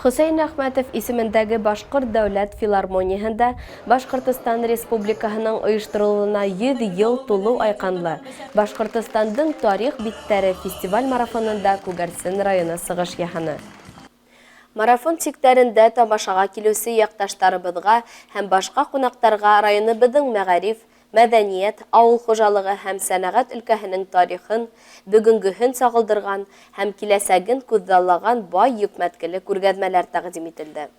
Хөсәйн Әхмәтов исемендәге Башкорт дәүләт филармонияһендә Башкортстан Республикаһының оештырылуына 100 ел тулу айканлы Башкортстандың тарих биттәре фестиваль марафонында Күгәрсен районы сыгыш яһаны. Марафон чиктәрендә тамашага килүсе якташтарыбызга һәм башка кунактарга районыбызның мәгариф, мәдәният, авыл хуҗалыгы һәм сәнәгать өлкәһенең тарихын, бүгенгеһен сагылдырган һәм киләсәген күзаллаган бай йөкмәткеле күргәзмәләр тәкъдим ителде.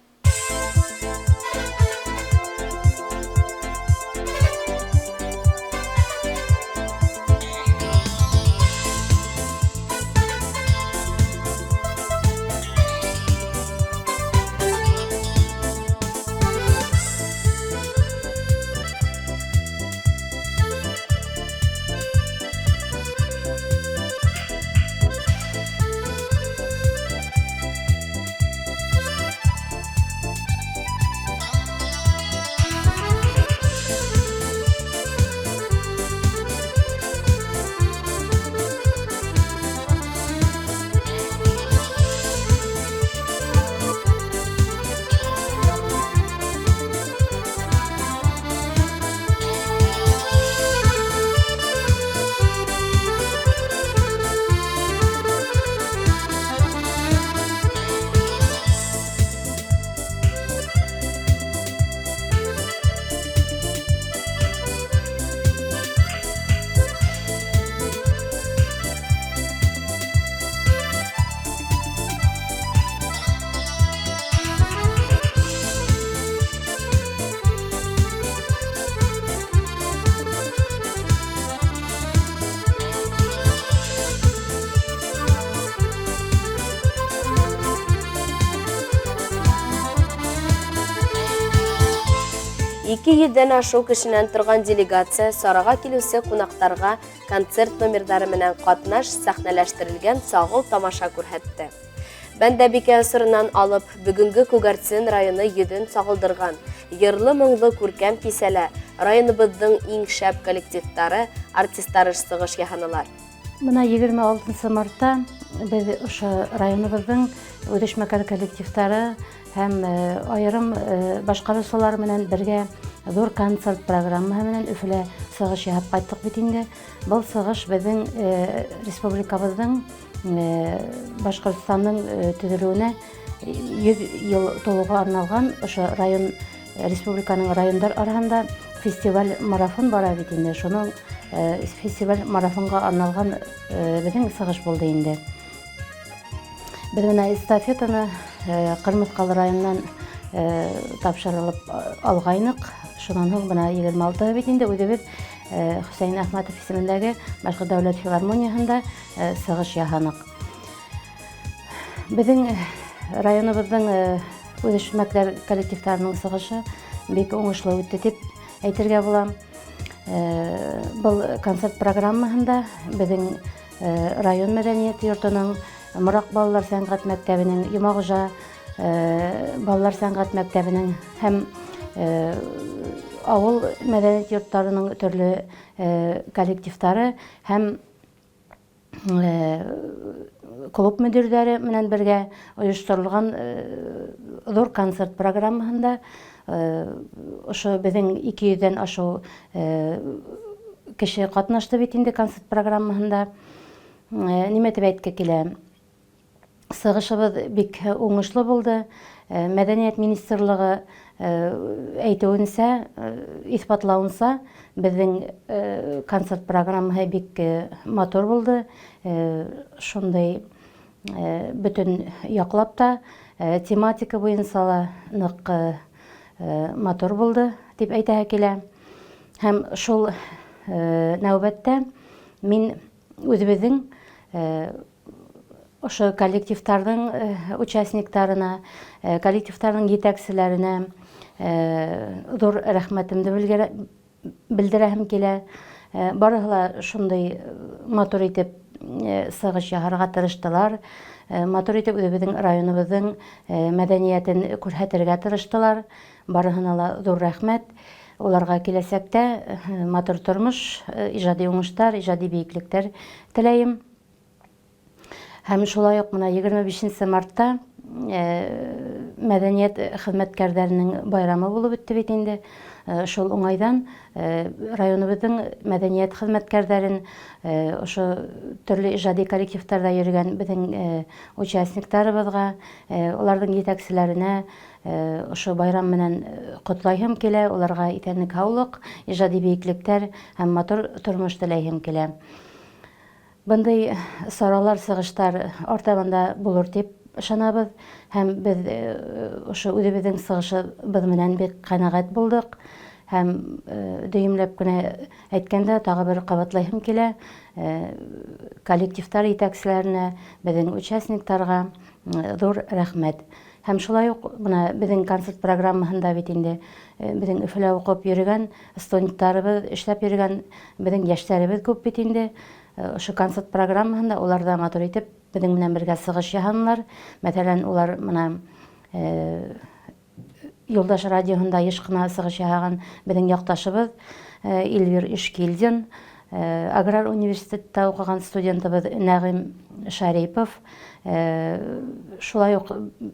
Ике йөздән ашу кешенән торган делегация сарага килүсе кунактарга концерт номерлары менән катнаш сәхнәләштерелгән сагыл тамаша күрһәтте. Бәндәбикә сырынан алып, бүгенге Күгәрсен районы йөзен сагылдырган, йырлы-моңлы күркәм кисәлә районыбызның иң шәп коллективтары, артистлары сыгыш яһанылар. Мына 26 мартта без ошо районыбызның үдешмәкәр коллективтары һәм айрым башкаручылар менән бергә зур концерт программаһы менән Өфөлә сыгыш яһап кайттык бит инде. Был сыгыш безнең республикабызның Башкортстанның төзелүенә 100 ел тулуга арналган ошо район республиканың райондар арасында фестиваль марафон бара бит инде. Шуның фестиваль марафонга арналган безнең сыгыш булды инде. Без менә эстафетаны Кырмыскалы районнан тапшырылып алгайнык. Шуннан соң менә 26 бит инде үзебез Хөсәйн Әхмәтов исемендәге Башкорт дәүләт филармонияһендә сыгыш яһанык. Безнең районыбызның үдешмәкләр коллективларының сыгышы бик уңышлы үтте дип әйтергә була. Был концерт программаһында безнең район мәдәният йортының Морак балалар сәнгать мәктәбенең, Юмагужа балалар сәнгать мәктәбенең һәм авыл мәдәният йортларының төрле коллективлары һәм клуб мөдирләре менән бергә оештырылган зур концерт программаһында ошо безнең 200дән ашу кеше катнашты бит инде концерт программаһында. Нимә дип әйткә килә? Сыгышыбыз бик уңышлы булды. Мәдәният министрлыгы әйтүенсә, исбатлауынса, безнең концерт программаһы бик матур булды. Шундай бөтен яклап та тематика буенча ла нык матур булды дип әйтә килә. Һәм шул нәүбәттә мин үзебезнең ошо коллективларның участникларына, коллективларның җитәкчеләренә зур рәхмәтемне белдерәһем килә. Барыһы шундай матур итеп сыгыш яһарга тырыштылар. Матур итеп үзебезнең районыбызның мәдәниятен күрһәтергә тырыштылар. Барыһына ла зур рәхмәт. Уларга киләсәктә матур тормыш, иҗади уңыштар, иҗади бийеклектер теләйем. Һәм шулай ук мына 25 мартта мәдәният хезмәткәрләренең байрамы булып үтте бит инде. Шул уңайдан районыбызның мәдәният хезмәткәрләрен, ошо төрле иҗади коллективтарда йөргән безнең участникларыбызга, уларның җитәкчеләренә ошо байрам менән котлайһым килә, уларга исәнлек, һаулык, иҗади бейеклектәр һәм матур тормыш теләйһем килә. Бындай саралар, сыгыштар артабанда булыр дип ышанабыз һәм без ошо үзебезнең сыгышыбыз менән бик канәгать булдык һәм дөйемләп кенә әйткәндә тагы бер кабатлайһым килә коллективтар җитәкчеләренә, безнең участникларга зур рәхмәт. Һәм шулай ук менә безнең концерт программаһында бит инде безнең Өфөлә укып йөргән студентларыбыз, эшләп йөргән безнең яшьләребез күп бит инде. Ошо концерт программаһында улар да матур итеп безнең менән бергә сыгыш яһанылар. Мәсәлән, улар менә Юлдаш радиоһында еш кына сыгыш яһаган безнең якташыбыз Эльвир Ишкилдин, Аграр университетта укыган студентыбыз Нәгыйм Шәрипов, шулай ук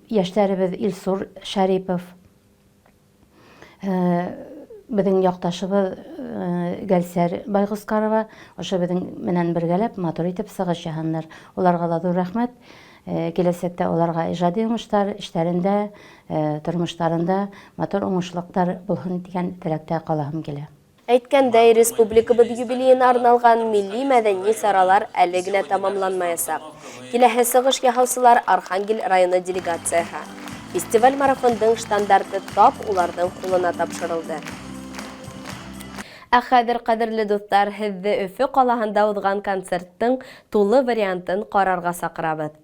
яшьләребез Илсур Шәрипов, безнең якташыбыз Гәлсәр Байгускарова, ошо безнең менән бергәләп матур итеп сыгыш яһаннар. Уларга да зур рәхмәт. Киләсәктә уларга иҗади уңышлар, эшләрендә, тормышларында матур уңышлыклар булсын дигән теләктә калаһым килә. Әйткәндәй, республикабыз юбилеена арналган милли мәдәни саралар әле генә тамамланмаячак. Киләсе сыгыш яһаучылар Архангель районы делегацияһы. Фестиваль марафондың штандарты тап уларның кулына тапшырылды. Ә хәзер, кадерле дуслар, һезне Өфө калаһында узган концерттың тулы вариантын карарга сакырабыз.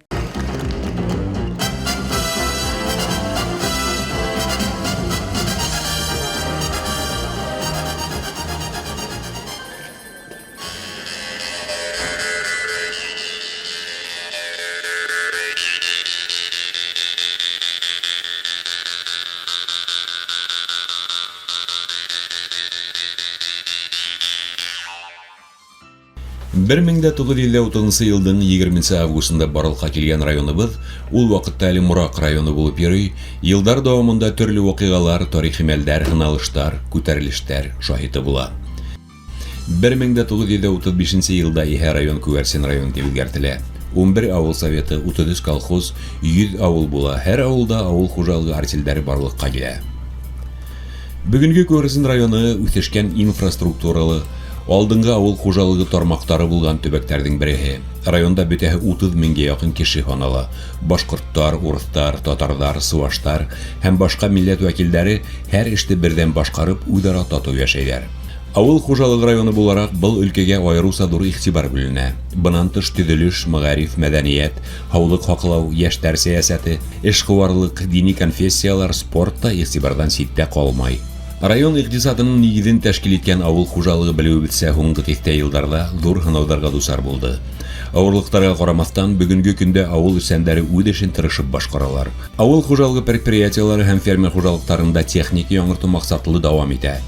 Бер 1930 елдың 20 августында барлыкка килгән районыбыз, ул вакытта әле Мурак районы булып йөри, елдар дәвамында төрле вакыйгалар, тарихи мәлдәр, гыналыштар, күтәрелештәр шаһиты була. 1935 елда Иһә район Күгәрсен район дип үзгәртелә. 11 авыл советы, 33 колхоз, 100 авыл була. Һәр авылда авыл хуҗалыгы артельдәре барлыкка килә. Бүгенге Күгәрсен районы үсешкән инфраструктуралы, алдыңгы авыл хуҗалыгы тармактары булган төбәктәрнең береһе. Районда бөтәһе 30 меңгә якын кеше һанала. Башкорттар, урыслар, татарлар, суаштар һәм башка милләт вәкилләре һәр эшне бердән башкарып, үзара тату яшәйләр. Авыл хуҗалыгы районы буларак был өлкәгә аеруча зур игътибар бүленә. Бунан тыш төзелеш, мәгариф, мәдәният, һаулык саклау, яшьләр сәясәте, эшкуарлык, дини конфессиялар, спортта игътибардан ситтә калмай. Район икътисадының нигезен тәшкил иткән авыл хуҗалыгы белүебезчә һуңгы тиктә елларда зур һынаударга дусар булды. Авырлыктарга карамастан, бүгенге көндә авыл эшчәннәре үз эшен тырышып башкаралар. Авыл хуҗалыгы предприятиеләре һәм фермер хуҗалыкларында техник яңарту максатлы дәвам итә.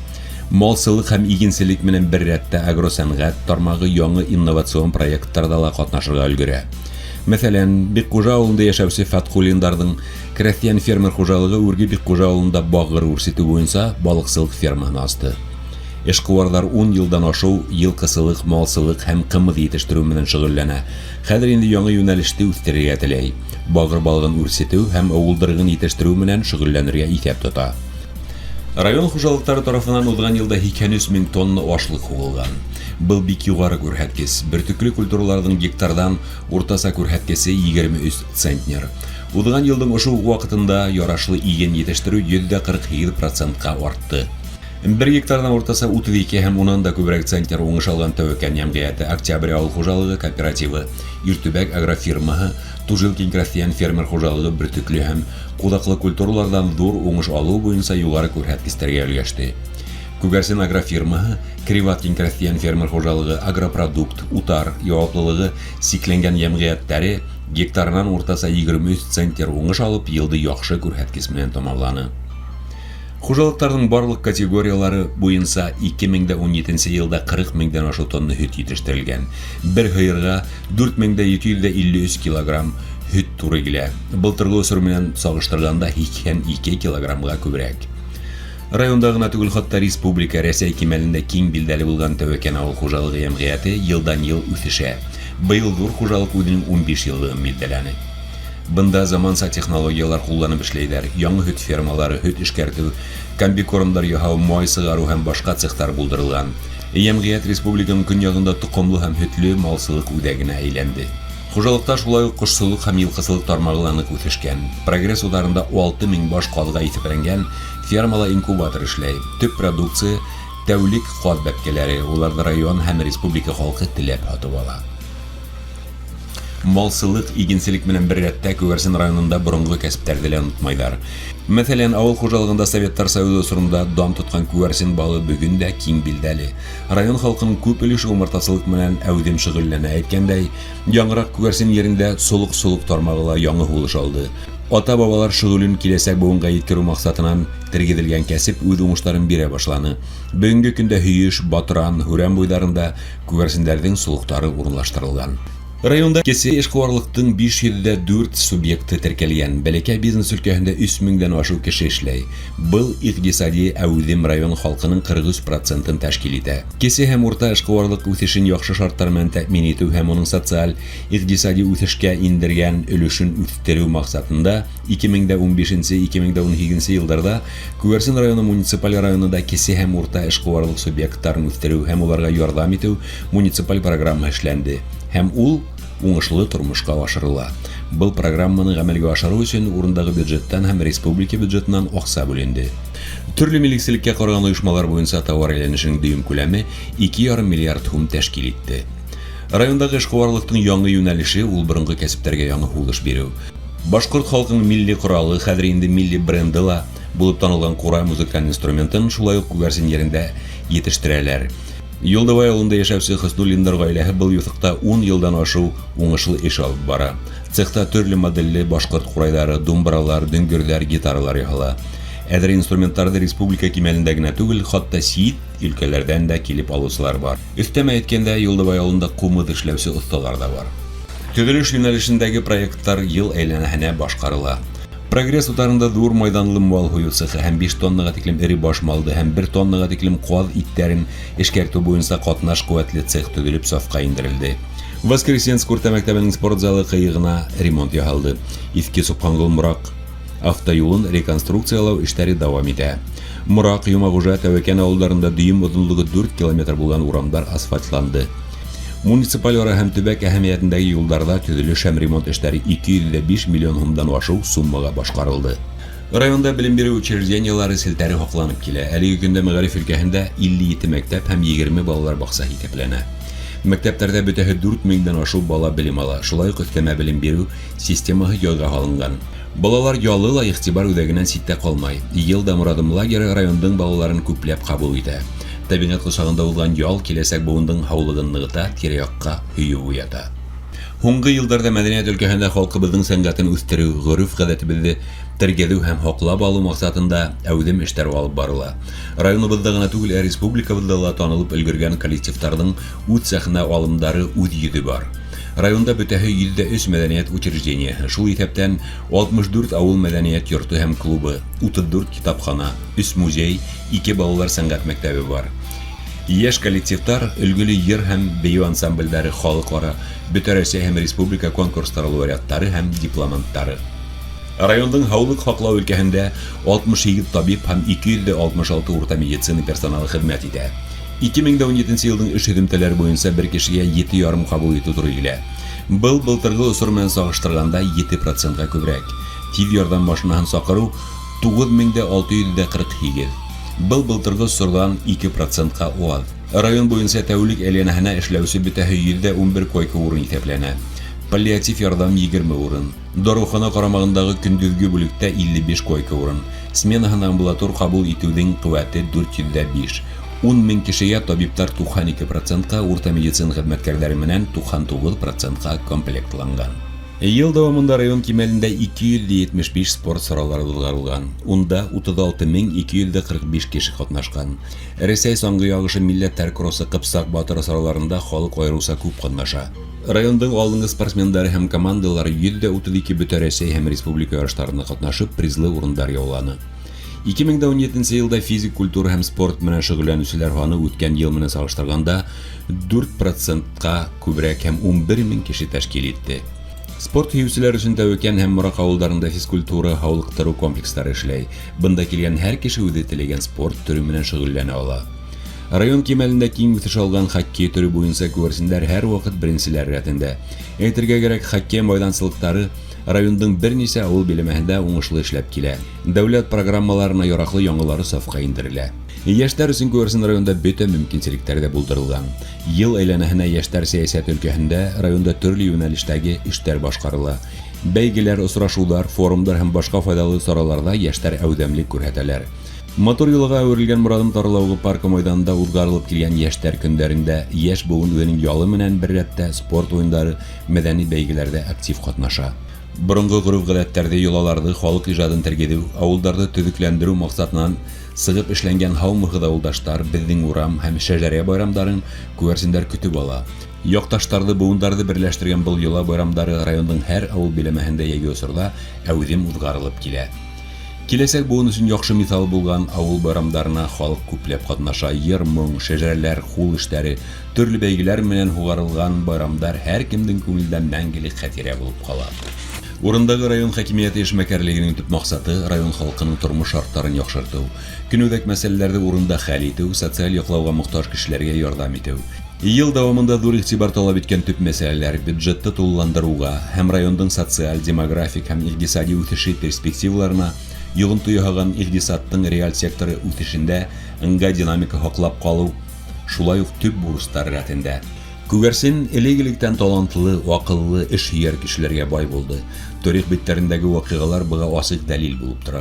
Малсылык һәм игенчелек менән бер рәттә агросәнгать тармагы яңа инновацион проектларда ла катнашырга өлгерә. Мәсәлән, Биккужа авылында яшәүче Фаткулиндарның крәстиян фермер хуҗалыгы Үрги Биккужа авылында багыр үрсетү буенча балыкчылык фермасын ачты. Эшкуарлар 10 елдан ашу йылкысылык, малсылык һәм кымыз итештерү менән шөгыльләнә. Хәзер инде яңа юнәлештә үстерергә теләй. Багыр балыгын үрсетү һәм авылдырыгын итештерү менән шөгыльләнергә исәп тота. Район хуҗалыклары тарафынан узган елда 200 мең тонна ашлык хугылган. Был бик югары күрһәткеч. Бөртекле культураларның гектардан уртаса күрһәткесе 23 центнер. Узган елның ошол вакытында ярашлы иген итештерү 47% артты. 1 гектардан уртаса 32 һәм уннан да күбрәк центнер уңыш алган тәвәккәл җәмгыяте Октябрь авыл хуҗалыгы кооперативы, Иртүбәк агрофирмаһы, Тужилкин крәстиян фермер хуҗалыгы бөртекле һәм кудаклы культуралардан зур уңыш алу буенча югары күрһәткечләргә өлгәште. Күгәрсен агрофирмаһы, Криваткин крәстиян фермер хуҗалыгы, Агропродукт, Утар яуаплылыгы сикләнгән җәмгыятьләре гектарынан уртаса 23 центнер уңыш алып, елды яхшы күрһәткеч белән тамамланы. Хужалыктардын барлык категориялары буенча 2017 елда 40 меңдән ашу тонна һөт җитештерелгән. Бер һыйырга 4753 килограмм һөт туры килә. Былтыргы үсеш менән сагыштырганда 2 килограммга күбрәк. Районда гына түгел, хатта республика Рәсәй кимәлендә киң билдәле булган Тәвәкән авыл хуҗалыгы җәмгыяте елдан-ел үсешә. Быел зур хуҗалык үзенең 15 еллыгын билдәләне. Бында заманса технологиялар кулланып эшләйләр. Яңа һөт фермалары, һөт эшкәртү, комбикормдар яһау, май сыгару һәм башка цехтар булдырылган. Җәмгыять республиканың көньягында тукымлы һәм һөтле малсылык үзәгенә әйләнде. Хуҗалыкта шулай ук кошсылык һәм йылкысылык тармагылары үсешкән. Прогресс ударында 6000 баш калга итепләнгән фермала инкубатор эшләй. Төп продукция тәүлек каз бәбкәләре. Уларны район һәм республика халкы теләп һатып ала. Малсылык, игенчелек менән бер рәттә Күгәрсен районында борынгы кәсептәрне дә онытмайлар. Мәсәлән, авыл хуҗалыгында Советтар Союзы усырында дан тоткан Күгәрсен балы бүген дә киң билдәле. Район халкының күп өлеше умыртасылык менән әүдем шөгыльләнә. Әйткәндәй, яңгырак Күгәрсен yerində солук-солук тармагыла яңа һулыш алды. Ата-бабалар шөгылен киләсәк буынга yetkерү максатыннан тергеделгән кәсеп үз уңышларын бирә башланы. Бүгенге көндә Һөеш, Батыран, Хүрән буйларында Күгәрсеннәрнең солуктары урынлаштырылган. Районда кесе эшкуарлыктың 504 субъекты теркәлгән. Бәләкәй бизнес өлкәһендә 3000дән ашу кеше эшләй. Был икътисади әүдем район халкының 43%-ын тәшкил итә. Кесе һәм урта эшкуарлык үсешен яхшы шартлар белән тәэмин итү һәм аның социаль, икътисади үсешкә индергән өлешен үстерү максатында 2015-2018 елларда Күгәрсен районы муниципаль районында кесе һәм урта эшкуарлык субъектларын үстерү һәм уларга ярдәм итү муниципаль программа эшләнде. Һәм ул уңышлы тормышка ашырыла. Был программаны гамәлгә ашыру өчен урындагы бюджеттан һәм республика бюджетыннан акча бүленде. Төрле миликселеккә караган оешмалар буенча товар әйләнешенең дөйем күләме 2,5 миллиард сум тәшкил итте. Райондагы эшкуарлыктың яңа юнәлеше ул борынгы кәсептәргә яңа һулыш бирү. Башкорт халкының милли коралы, хәзер инде милли бренды ла булып танылган кура музыкаль инструментын шулай ук Күгәрсен yerində yetiştirәләр. Юлдыбай авылында яшәүче Хөснул-Линдар гаиләһе был юсыкта 10 елдан ашу уңышлы эш алып бара. Цехта төрле модельле башкорт курайлары, думбралар, дөңгөрләр, гитаралар яһала. Әдер инструментларны республика кимәлендә генә түгел, хатта сит өлкәләрдән дә килеп алучылар бар. Өстәмә әйткәндә, Юлдыбай авылында кумыт эшләүче осталар да бар. Төзелеш юнәлешендәге проектлар ел әйләнәһенә башкарыла. Прогресс утарында зур майданлы мал һую цехы һәм 5 тоннага тиклем ире баш малды һәм 1 тоннага тиклем каз иттәрен эшкәртү буенча катнаш куәтле цех төзелеп сафка индерелде. Воскресенск урта мәктәбенең спорт залы кыегына ремонт яһалды. Иске Супхангол Мурак автоюлын реконструкциялау эшләре дәвам итә. Мурак, Юмагужа, Тәвәкән авылларында дөйем озынлыгы 4 километр булган урамдар асфальтланды. Муниципаль ара һәм төбәк әһәмиятендәге юлларда төзелеш һәм ремонт эшләре 205 миллион сумдан ашу суммага башкарылды. Районда белем бирү учреждениялары селтәре хакланып килә. Әлеге көндә мәгариф өлкәһендә 57 мәктәп һәм 20 балалар бакса исәпләнә. Мәктәпләрдә бөтәһе 4000дән ашу бала белем ала. Шулай ук өстәмә белем бирү системаһы яйга алынган. Балалар ялы ла игътибар үзәгеннән ситтә калмай. Елда Мурадым лагере райондың балаларын күпләп кабул итә. Табигать кушагында булган ял киләсәк буындың һаулыгын ныгыта, тирә-якка һөю уята. Һуңгы елларда мәдәният өлкәһендә халкыбызның сәнгатен үстерү, гореф-гадәтебезне тергеҙеү һәм һаҡлап алыу маҡсатында әүҙем эштәр алып барыла. Районыбыҙҙа ғына түгел, республикабыҙҙа ла танылып өлгөргән коллективтарҙың үҙ сәхнә алымдары, үҙ йөҙө бар. Районда бөтәһе 103 мәдәниәт учреждениеһы, шул иҫәптән 64 ауыл мәдәниәт йорты һәм клубы, 34 китапхана, 3 музей, 2 балалар сәнгать мәктәбе бар. Йәш коллективтар, өлгөлө йыр һәм бейеү ансамбльдәре халыҡ-ара, бөтә Рәсәй һәм республика конкурстары лауреаттары һәм дипломанттары. Райондың һаулыҡ һаҡлау өлкәһендә 62 табип һәм 266 урта медицина персоналы хеҙмәт итә. 2017 йылдың эш һөҙөмтәләре буйынса бер кешегә 7,5 ҡабул итеү туры килә. Был былтырғы осор менән сағыштырғанда 7%-ға күберәк. Тиҙ ярҙам машинаһын саҡырыу 9648. Был былтырғы осорҙан 2%-ға аз. Район буйынса тәүлек әйләнәһенә эшләүсе бөтәһе 111 койка урын иҫәпләнә. Паллиатив ярҙам 20 урын. Дарухана ҡарамағындағы көндөҙгө бүлектә 55 койка урын. Сменаһына амбулатор ҡабул итеүҙең ҡеүәте 405. 10,000 кешегә табиптар 92%-ға, урта медицина хеҙмәткәрҙәре менән 99%-ға комплектланган. Ел дәвамында район кимәлендә 275 спорт саралары узгарылган. Унда 36245 кеше катнашкан. Рәсәй соңгы ягышы милләттәр кроссы Кыпсак батыры сараларында халык аеруча күп катнаша. Райондың алдынгы спортсмендары һәм командалары 132 бөтә Рәсәй һәм республика ярышларында катнашып, призлы урындар яуланы. 2017 елда физик культура һәм спорт менән шөгыльләнүчеләр саны үткән ел менән сагыштырганда 4%-ка күбрәк һәм 11 мең кеше тәшкил итте. Спорт һөючеләр өчен Тәвәкән һәм Морак авылларында физкультура, һаулыктыру комплекслары эшләй. Бында килгән һәр кеше үзе теләгән спорт төрө менән шөгыльләнә ала. Район кимәлендә киң үсеш алган хоккей төрө буенча күрсеннәр һәр вакыт беренчеләр рәтендә. Әйтергә кирәк, хоккей майдансылыктары райондың берничә авыл биләмәһендә уңышлы эшләп килә. Дәүләт программаларына яраклы яңалары сафка индерелә. Яшьләр өчен күрсен районда бөтен мөмкинчелекләр дә булдырылган. Ел әйләнәһенә яшьләр сәясәт өлкәһендә районда төрле юнәлештәге эшләр башкарыла. Бәйгеләр, очрашулар, форумдар һәм башка файдалы сараларда яшьләр әүдәмлек күрһәтәләр. Мотор юлга әверелгән Морадым Тарлаугы паркы мәйданында узгарылып килгән яшьләр көннәрендә яшь буын үзенең ялы менән бер рәттә спорт уеннары, мәдәни бәйгеләрдә актив катнаша. Борынгы гореф-гадәттәрдә йолаларды, халык иҗадын тәргедү, авылларда төзекләндерү максатыннан сыгып эшләнгән һаумыгы авылдашлар безнең урам һәм шәҗәрә байрамнарын күрсеннәр көтеп ала. Якташларны, буындарды берләштергән был йола байрамнары районның һәр авыл биләмәһендә яги осырда әүдем узгарылып килә. Киләсәк буын өчен яхшы мисал булган авыл байрамнарына халык күпләп катнаша. Йыр-моң, шәҗәрәләр, хул эшләре, төрле бәйгеләр менән хугарылган байрамдар һәр кемнең күңелендә мәңгелек хатирә булып кала. Урындагы район хакимияте эшмәкәрлегенең төп максаты район халкының тормыш шартларын яхшырту, көнүҙәк мәсьәләләрҙе урында хәл итеү, социаль яклауга мохтаж кешеләргә ярдәм итеү. Ел дәвамында ҙур игътибар талап иткән төп мәсьәләләр бюджетты тулыландырыуга һәм райондың социаль, демографик һәм иҡтисади үҫеше перспективаларына, йоғонто яһаган иҡтисадтың реаль секторы үҫешендә ыңғай динамика һаҡлап ҡалыу, шулай уҡ төп бурыстар рәтендә. Күгәрсен элек-электән талантлы, аҡыллы, эшһөйәр кешеләргә бай булды. Тарих биттәрендәге ваҡиғалар быға асыҡ дәлил булып тора.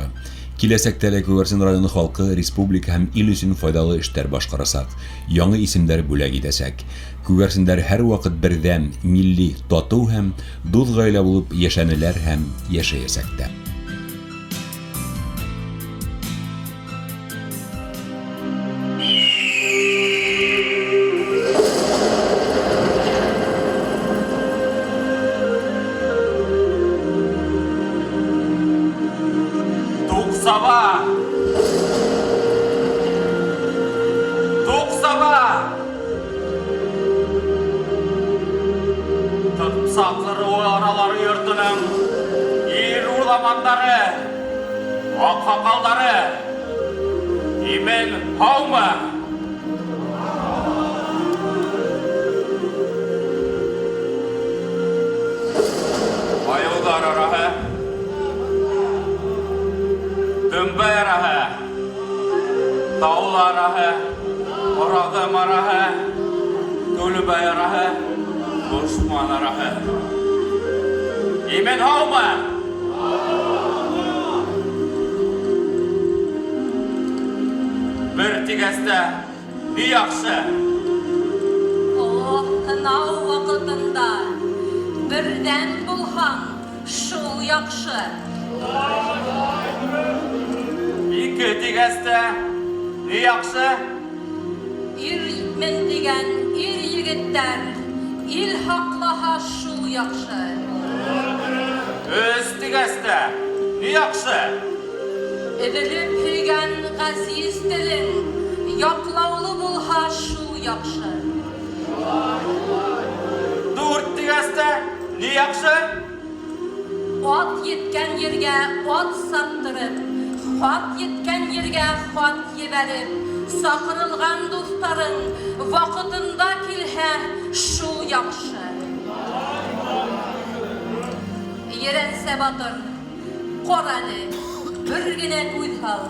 Киләсәктә лә Күгәрсен районы халҡы республика һәм ил өсөн файдалы эштәр башҡарасаҡ, яңы исемдәр бүләк итәсәк. Күгәрсендәр һәр ваҡыт берҙәм, милли, татыу һәм дуҫ ғаилә булып йәшәнеләр һәм йәшәйәсәктәр. Саҡлыры аралары йортоның ир урламандары, аҡһаҡалдары, имен һаумы? Айылдар араһы, Дөмбә араһы, Таул араһы, Ораҙым араһы, Гөлөбәй араһы, Дошман араһы. Имен һаумы? Бер тигәстә ни яҡшы? Һынау ваҡытында берҙән булһаң, шул яҡшы. Ике тигәстә ни яҡшы? Ирмен дигән ир-егеттәр ил һаҡлаһа, шул яҡшы. Өс тигәстә ни яҡшы? Эҙелеп һөйгән ғәзиз телең яҡлаулы булһа, шул яҡшы. Дүрт тигәстә ни яҡшы? Ат еткән ергә ат саптырып, хат еткән ергә хат ебәреп, саҡырылған дуҫтарың ваҡытында килһә, шул яҡшы. Ерәнсә батыр, ҡараны, бер генә күҙ һал.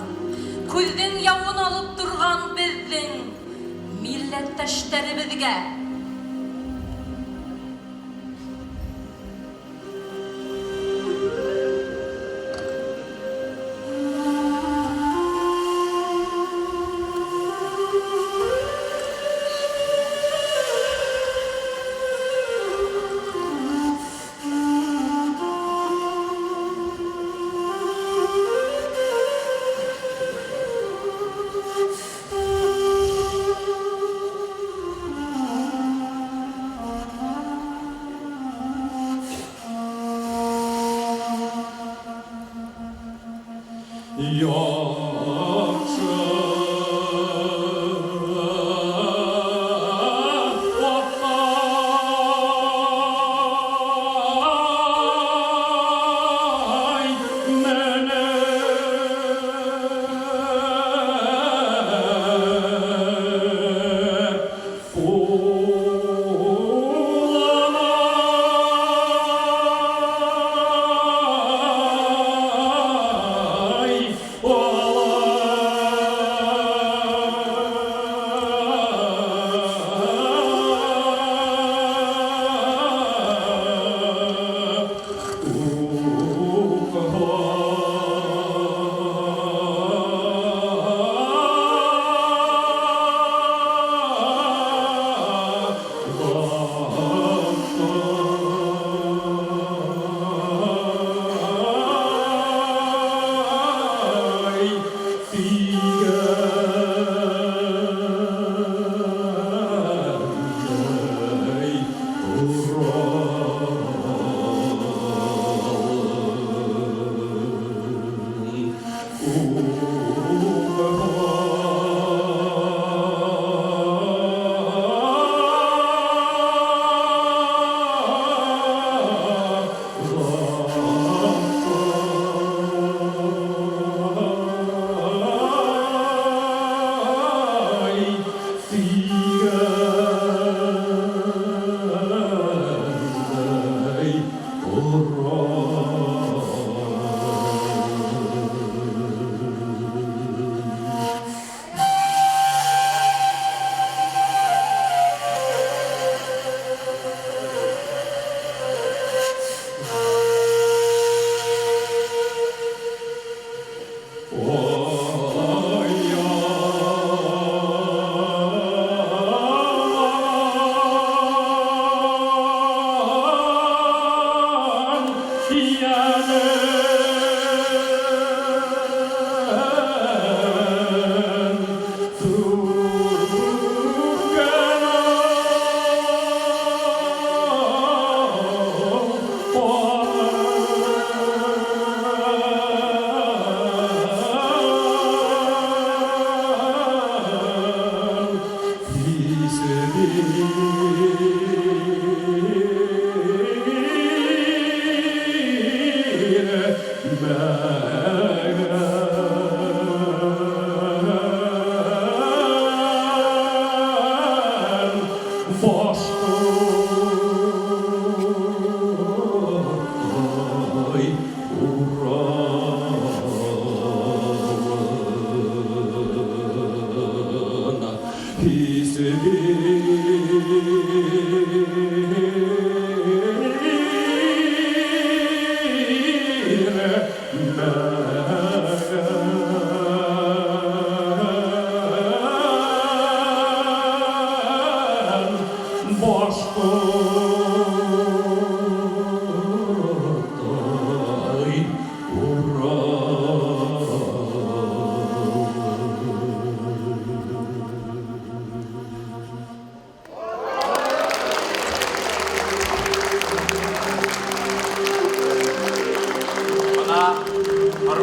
Күҙҙең яуын алып торған беҙҙең милләттәштәребеҙгә.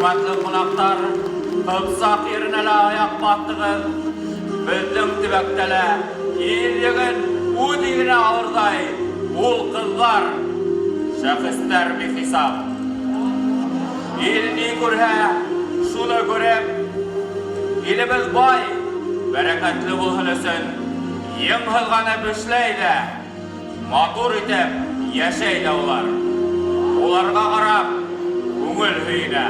Hürmetli konaklar, hıpsak yerine layak battığı, bizden tübektele, iyiliğin u digine ağırday, ul kızlar, şahıslar bir hesap. İlini görhe, şunu görep, ilimiz bay, bereketli bulhulusun, yem hılgana büşleyle, matur itip, yaşayla olar. Olarga qarab, көңіл hüyine.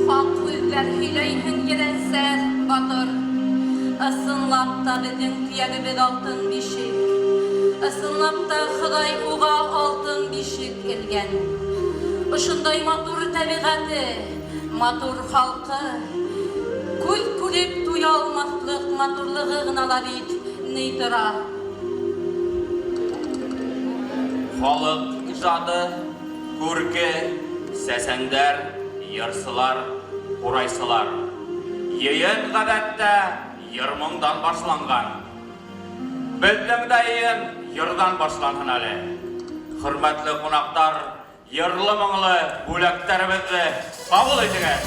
Hak yüzler hüleyhin yerenser batır. Isınlap da bizim tiyagimiz altın bişik. Isınlap da Xıday uğa altın bişik elgen. Işınday matur tabigatı, matur halkı. Kül külüp duyalmaslık maturlığı gınala bit neytira. Халық ижады, көрке, сәсәндер, йырсылар, құрайсылар. Ейін ғадәтті йырмыңдан башланған. Біздің да ейін йырдан башланған әлі. Хұрметлі қонақтар, yırlı mыңlı бүләктеребезді қабыл етіңіз.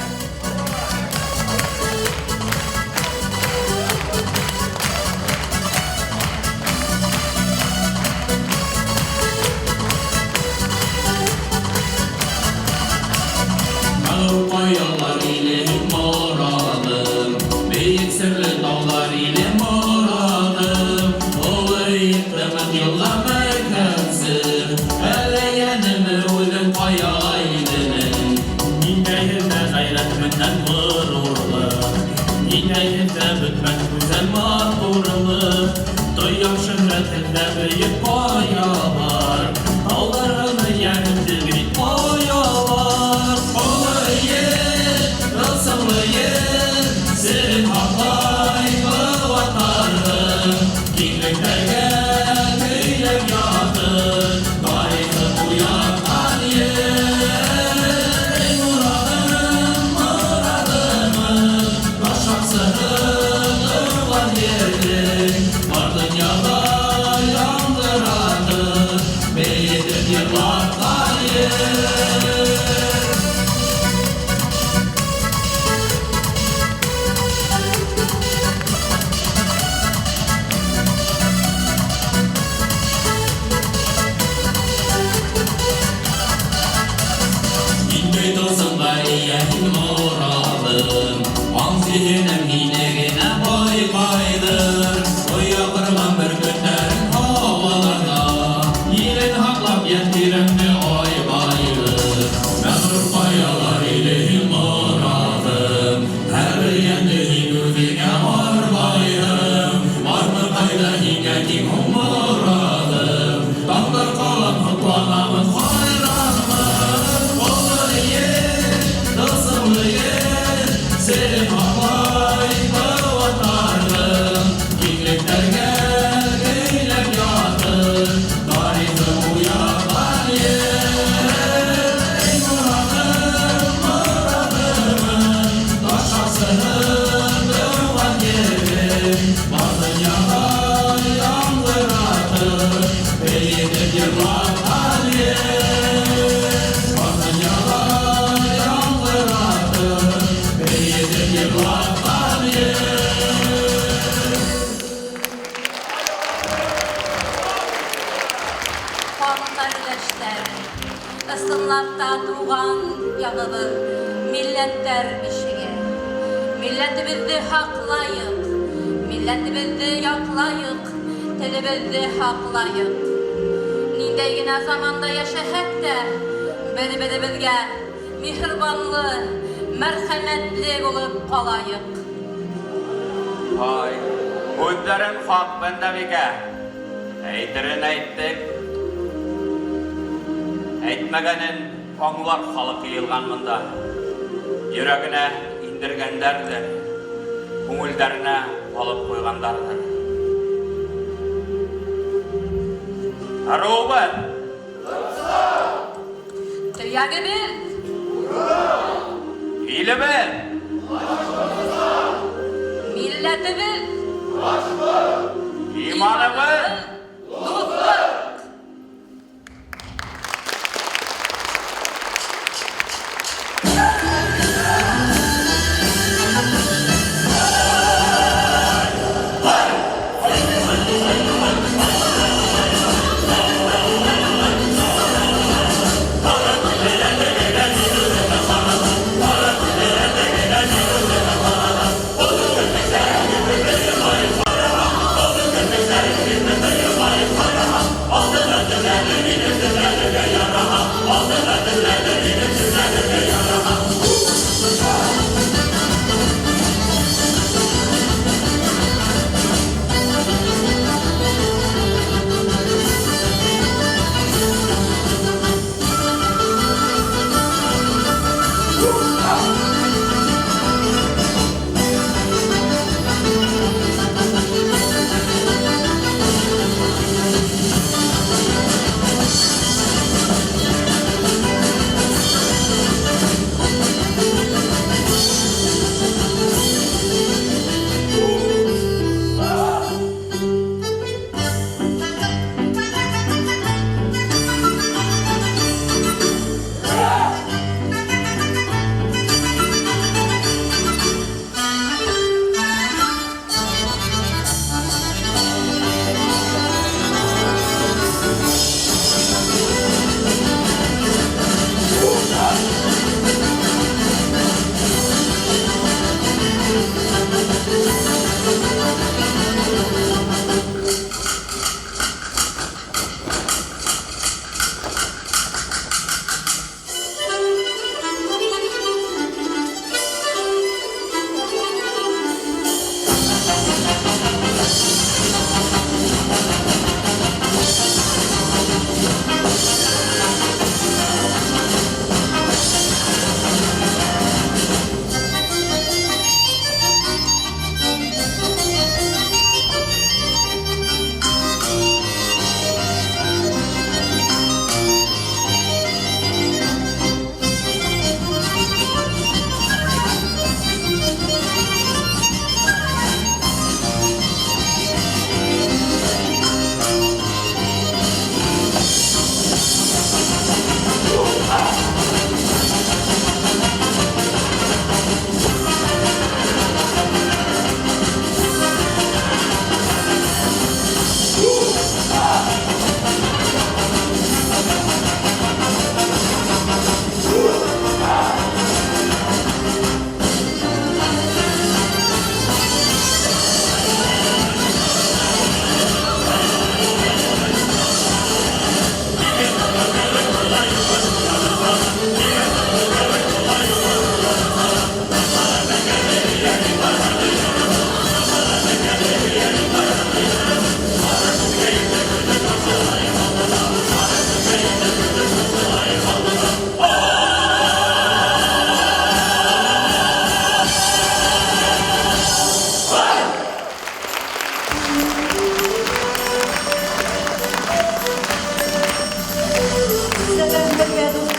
Kayalar ile moradım, büyük sırlı dağlar ile moradım. Olayıktımın yıllama kımsın, hele yanımı uydum kayaydının. Nineyimde gayretmenden gururlu, nineyimde bütmen güzel mağdurlu. Duyuyorum şöhretinde büyük kayalar, dağlarını yanımda bir kayalar. Senin haklaylı vatanın, kingliklerge köylem yatın, tarihı uyanan yer. Ey muradımın, başak sığınır var yerin, vardın yada yandıradın, beydir yıllardan yer. Isınlapta tuğan yanılı milletler bişiğe. Milletimizi haklayık, milletimizi yaklayık, telimizi haklayık. Nindeyine zamanda yaşayık da, birbirimize mihribanlı, merhametli olup kalayık. Hay, Ödlerin hak bende bike. Eytirin eyttik. Eytmegenin konular halık yığılganmında. Yüreğine indirgenlerdir. Көңілдеріне алып қойғандарdır. Рубен! Түйәгі бел! Илі бел! Милләті бел! İmanı bel! Достық!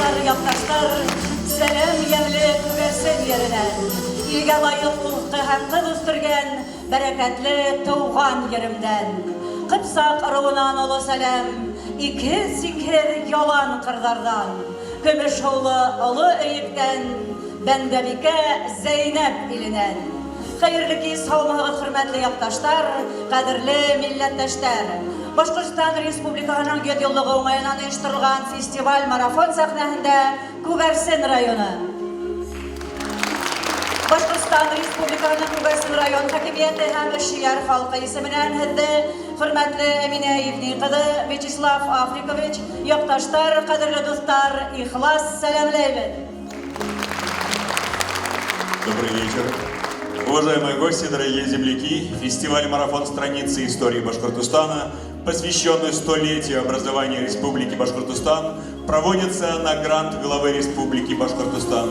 Достар, якташлар, сәлем ямле күгәрсен йөренән. Илгә лайык тулкы һәм кыз үстергән бәрәкәтле тыуган йөремдән. Кыпсак ыруынан олы сәлем, икер-сикер ялан кырдардан. Көмеш һыулы олы өйектән, Бәндәбикә Зәйнәп иленән. Хәерле кис, һаумыгыз, хөрмәтле якташлар, кадерле милләттәшләр. Башкортстан Республикаһының 100 еллыгы уңаеннан оештырылган фестиваль-марафон сәхнәһендә Күгәрсен районы. Башкортстан Республикаһының Күгәрсен район хакимияте һәм эшчеләр халкы исеменнән һеҙҙе, хөрмәтле Әминә Ибни кызы Вячеслав Африкович, якташтар, кадерле дуҫтар, ихлас сәләмләйбеҙ. Добрый вечер. Уважаемые гости, дорогие земляки, фестиваль-марафон страницы истории Башкортостана, посвященный столетию образования Республики Башкортостан, проводится на грант главы Республики Башкортостан.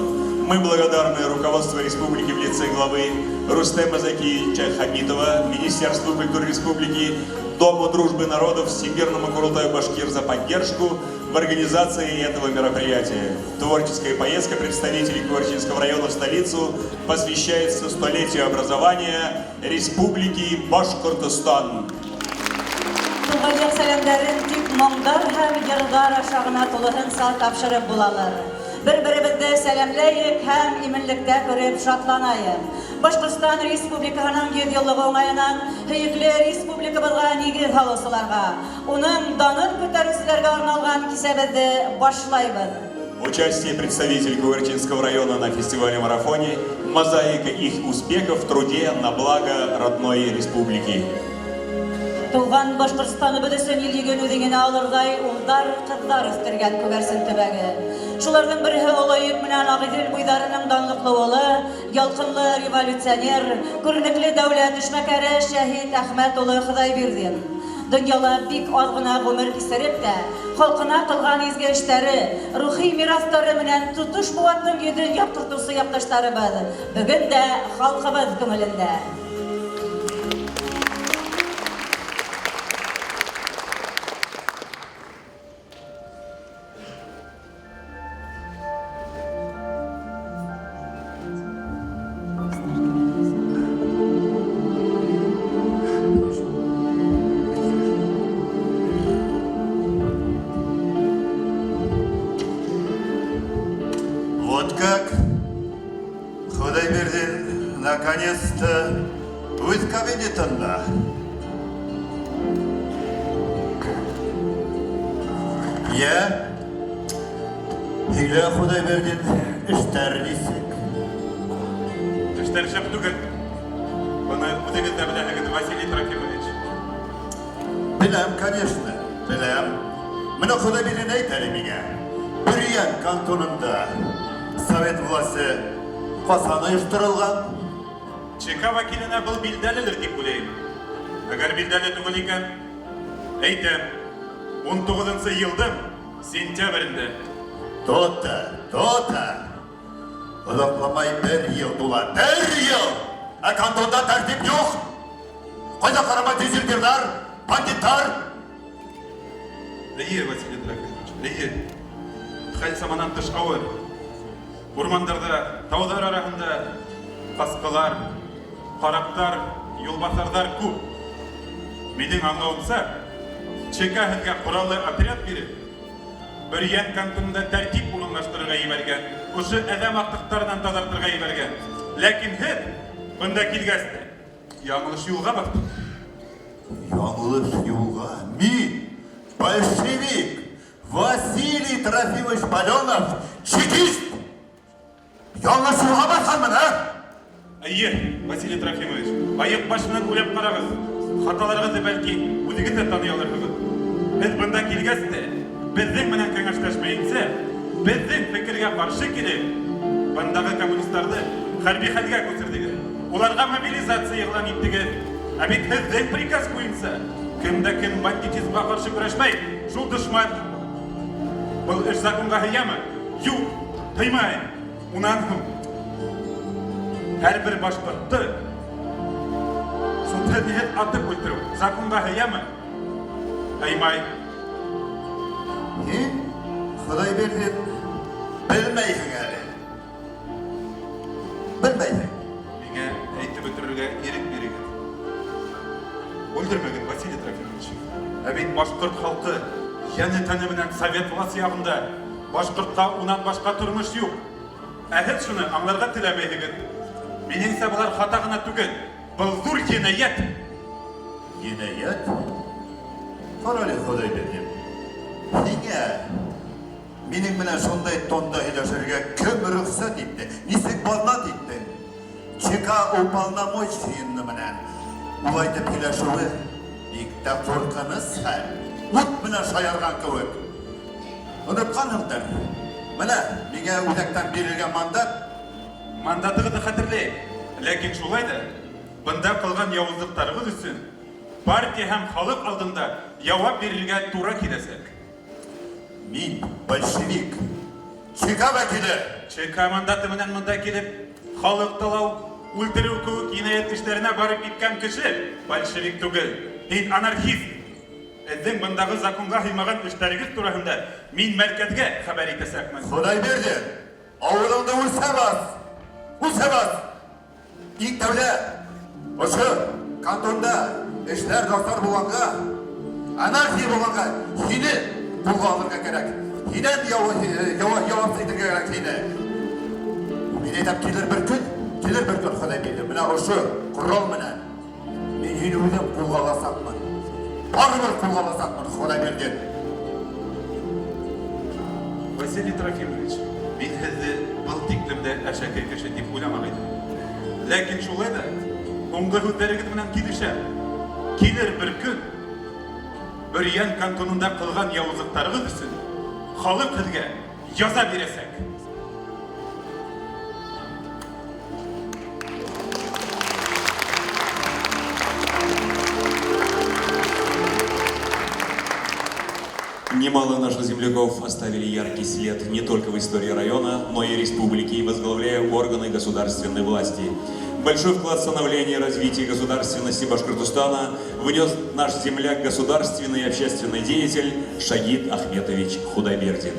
Мы благодарны руководству Республики в лице главы Рустема Закиевича Хамитова, Министерству культуры Республики, Дому дружбы народов, Всемирному Курултаю Башкир за поддержку в организации этого мероприятия. Творческая поездка представителей Куверчинского района в столицу посвящается столетию образования Республики Башкортостан. Туган сәләмдәрен тик моңдар һәм йырдар ашагына тулыһынса тапшырып булалар. Бер-беребезне сәләмләйек һәм именлектә күреп шатланайык. Башкортстан Республикаһының 100 еллыгы уңаеннан һөйүкле республикабызга нигеҙ һалыусыларға, уның данын күтәреүселәргә арналған кисәбеҙҙе башлайбыҙ. Участие представителей Куверчинского района на фестивале-марафоне – мозаика их успехов в труде на благо родной республики. Туган Башкортстаныбыҙ өсөн ил йөгөн үҙеңенә алырҙай улдар, ҡыҙҙар үҫтергән Күгәрсен төбәге. Шуларҙың береһе оло йөк менән Ағиҙел буйҙарының данлыҡлы улы, ялҡынлы революционер, күренекле дәүләт эшмәкәре шәһит Әхмәт улы Хоҙайбирҙин. Донъяла бик аҙ ғына ғүмер кисереп тә, халҡына ҡылған изге эштәре, рухи мираҫтары менән тотош быуаттың йөҙөн яҡтыртыусы яҡташтарыбыҙ бөгөн дә халҡыбыҙ күңелендә. Вот как Хоҙайбирҙин наконец-то үҙ кабинетында. Я һөйлә, Хоҙайбирҙин, эштәр нисек? Эштәр шәп түгел. Быны үҙегеҙ ҙә беләһегеҙ, Василий Трофимович. Беләм, конечно, беләм. Менә Хоҙайбирҙин әйт әле миңә. Бөрйән кантонында Совет власты ҡасан ойошторолған? ЧК вәкиленә был билдәлелер дип уйлайым. Әгәр билдәле түгел икән, әйтәм, 19-нчы йылдың сентябрендә. Тота. Оҙаҡламай 1 йыл тула. 1 йыл! Ә кантонда тәртип юҡ! Ҡайҙа ҡарама дезертирҙар, бандиттар? Эйе, Василий Трофимович, эйе. Хәл саманан тыш ауыр. Урмандарда, тауҙар араһында ҡасҡылар, ҡараҡтар, юлбаҫарҙар күп. Минең аңлауымса, ЧК һеҙгә ҡораллы отряд биреп, Бөрйән кантонында тәртип урынлаштырырға ебәргән, ошо әҙәм аҡтыҡтарынан таҙартырға ебәргән. Ләкин һеҙ бында килгәс тә яңылыш юлға баҫтыҡ. Яңылыш юлға? Мин, большевик, Василий Трофимович Паленов, чекист! Яңылыш юлға баҫҡанмын, ә? Эйе, Василий Трофимович, айыҡ башынан үләп ҡарағыҙ. Хаталарығыҙҙы бәлки үҙегеҙ дә таный алырһығыҙ. Һеҙ бында килгәс тә, беҙҙең менән кәңәшләшмәйенсә, беҙҙең фекергә ҡаршы килеп, бындағы коммунистарҙы хәрби хәлгә күсерҙегеҙ. Уларға мобилизация иғлан иттегеҙ. Ә бит һеҙҙең приказ буйынса, кем бандитизмға ҡаршы көрәшмәй, шул дошман. Был эш законға һыямы? Юҡ, һыймай. Унан һуң һәр бер башҡортто судһыҙ-ниһеҙ атып үлтереү законға һыямы? Һыймай. Һин, Хоҙайбирҙин, Bilmeysin yani. Bilmeysin. Миңа әйтеп бетерергә ирек бирегез. Үлдермәгез, Василий Трофимович. Ә бит башкорт халкы яны тәне белән совет власть ягында башкортта унан башка тормыш юк. Ә һез шуны аңларга теләмәйсегез. Минеңсә булар хата гына түгел. Был зур җинаят. Җинаят? Карале Ходай бергем. Нигә? Минең менән шундай тонда һөйләшергә кем рөхсәт итте? Нисек базнат итте? ЧК уполномоченный менән улай дип һөйләшүе бик тә куркыныс хәл. Ут менән шаярган кебек. Онытканыңдыр. Менә миңа үзәктән бирелгән мандат. Мандатыгызды хәтерләйм. Ләкин шулай да бында кылган явызлыктарыгыз өчен партия һәм халык алдында җавап бирергә туры киләсәк. Мин большевик. ЧК вәкиле. ЧК мандаты менән монда килеп, халык талау, үлтерү кебек җинаят эшләренә барып киткән кеше большевик түгел. Мин анархист. Эзең бындагы законга хыймаган эшләрегез турында мин мәркәзгә хәбәр итәсәкмен. Ходай берди. Авылыңда үлсәбез. Үлсәбез. Ик дәүләт. Ошо кантонда эшләр дастар булганга, анархия булганга, сине булга алырга кирәк. Синең явап итәргә кирәк сине. Мин әйтәм килер бер көн, Ходай берди. Менә ошо корал менән мин һине үзем булга аласакмын. Барыбер булга аласакмын, Ходай берди. Василий Трофимович, мин һезне был тиклемдә әшәке кеше дип уйламаган идем. Ләкин шулай да уңгы һүзләрегез менән килешәм. Килер бер көн Бөрьян кантонында кылган явызлыктарыгыз өчен халык һезгә яза бирәсәк. Немало наших земляков оставили яркий след не только в истории района, но и республики, возглавляя органы государственной власти. Большой вклад в становление и развитие государственности Башкортостана внес наш земляк, государственный и общественный деятель Шагид Ахметович Худайбердин.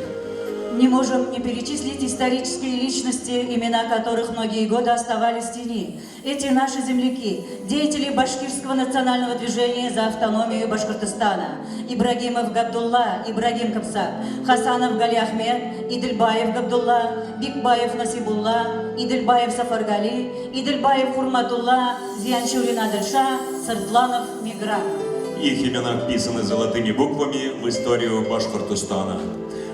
Не можем не перечислить исторические личности, имена которых многие годы оставались в тени. Эти наши земляки, деятели башкирского национального движения за автономию Башкортостана. Ибрагимов Габдулла, Ибрагим Капсак, Хасанов Гали Ахмед, Идельбаев Габдулла, Бикбаев Насибулла, Идельбаев Сафаргали, Идельбаев Хурматулла, Зианчурин Адельша, Сыртланов Миграт. Их имена вписаны золотыми буквами в историю Башкортостана.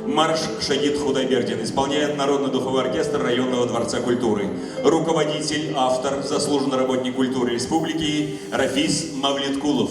Марш Шагид Худайбердин исполняет Народный духовой оркестр районного дворца культуры. Руководитель, автор, заслуженный работник культуры республики Рафис Мавлеткулов.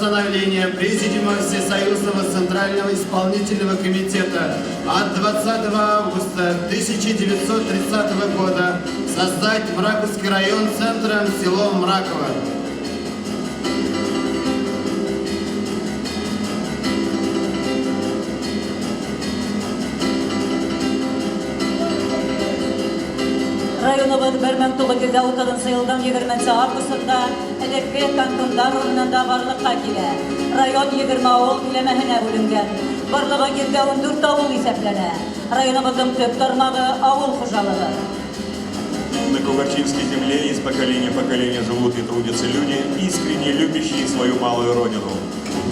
постановление Президиума Всесоюзного Центрального исполнительного комитета от 20 августа 1930 года создать Мраковский район центром селом Мраково. Районыбыз 1930 елдан 20 августында элекке кантондар урынында барлыкка килә. Район 20 авыл биләмәһенә бүленгән. Барлыгы 74 авыл исәпләнә. Районыбызның төп тармагы авыл хуҗалыгы. На Кугарчинской земле из поколения в поколение живут и трудятся люди, искренне любящие свою малую родину.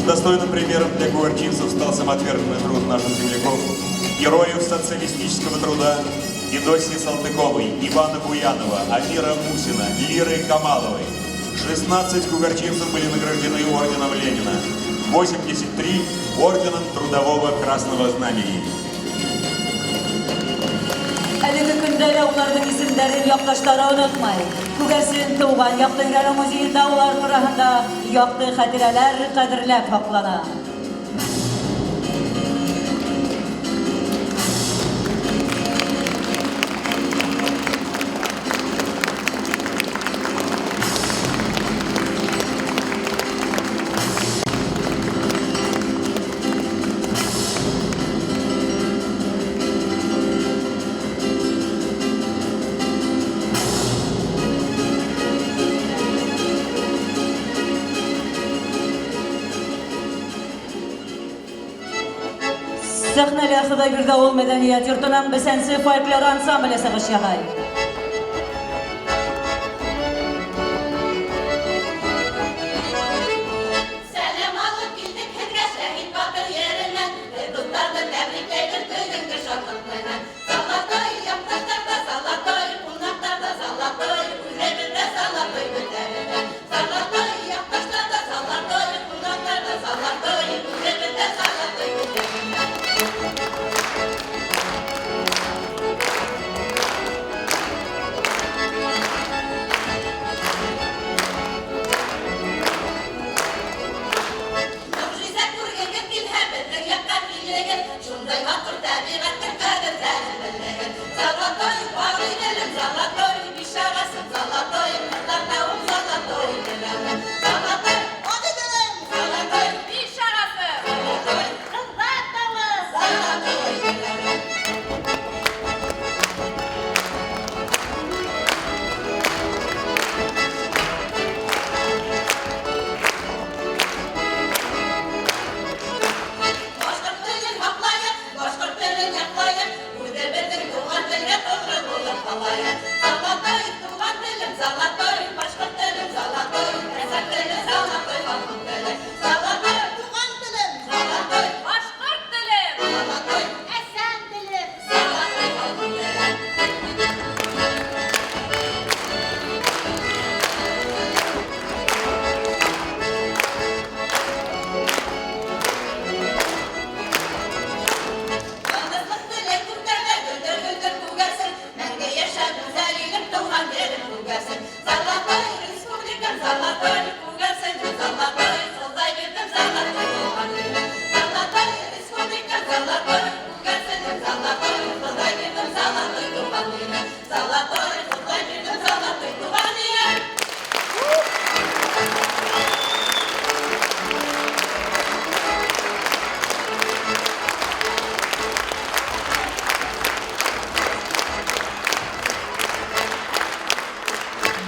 Достойным примером для кугарчинцев стал самоотверженный труд наших земляков, героев социалистического труда, Федосии Салтыковой, Ивана Буянова, Амира Мусина, Лиры Камаловой. 16 кугарчинцев были награждены орденом Ленина, 83 орденом Трудового Красного Знамени. Әлеге көндә уларның исемнәрен якташлары онытмай. Күгәрсен туган яктыйлары музеенда улар турында якты хатирәләр кадерләп һаклана. Сәхнәле Худайбирдә ул мәдәният йортының бесәнсе фольклор ансамбле сыгыш яһай.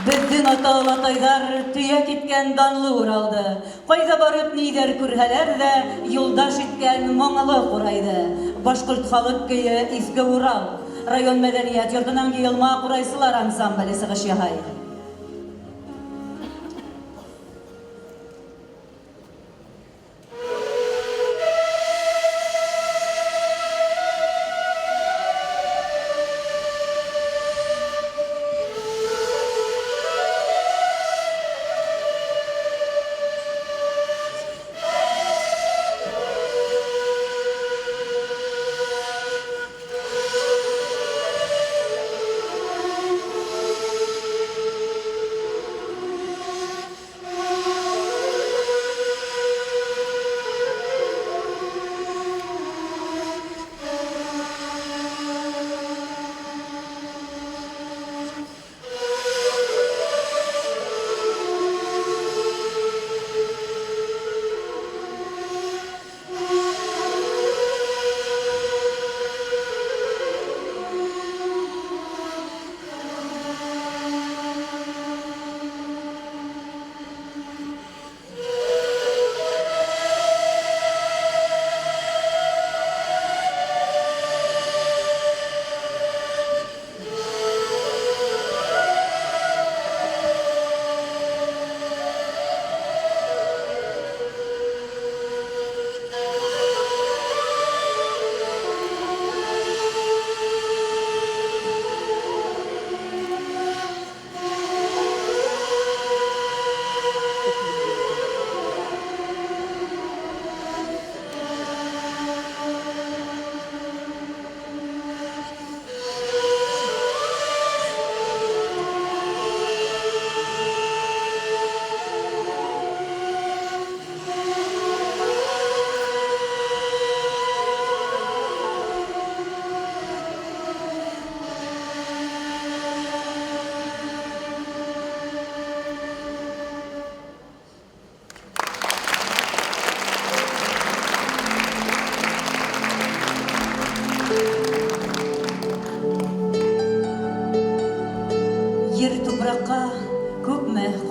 Безнең ата-олатайлар төя киткән данлы Уралды. Кайда барып нидер күрһәләр дә, юлдаш иткән моңлы курайды. Башкорт халык көе изге Урал. Район мәдәният йортының Елма курайсылар ансамбле сыгыш яһай.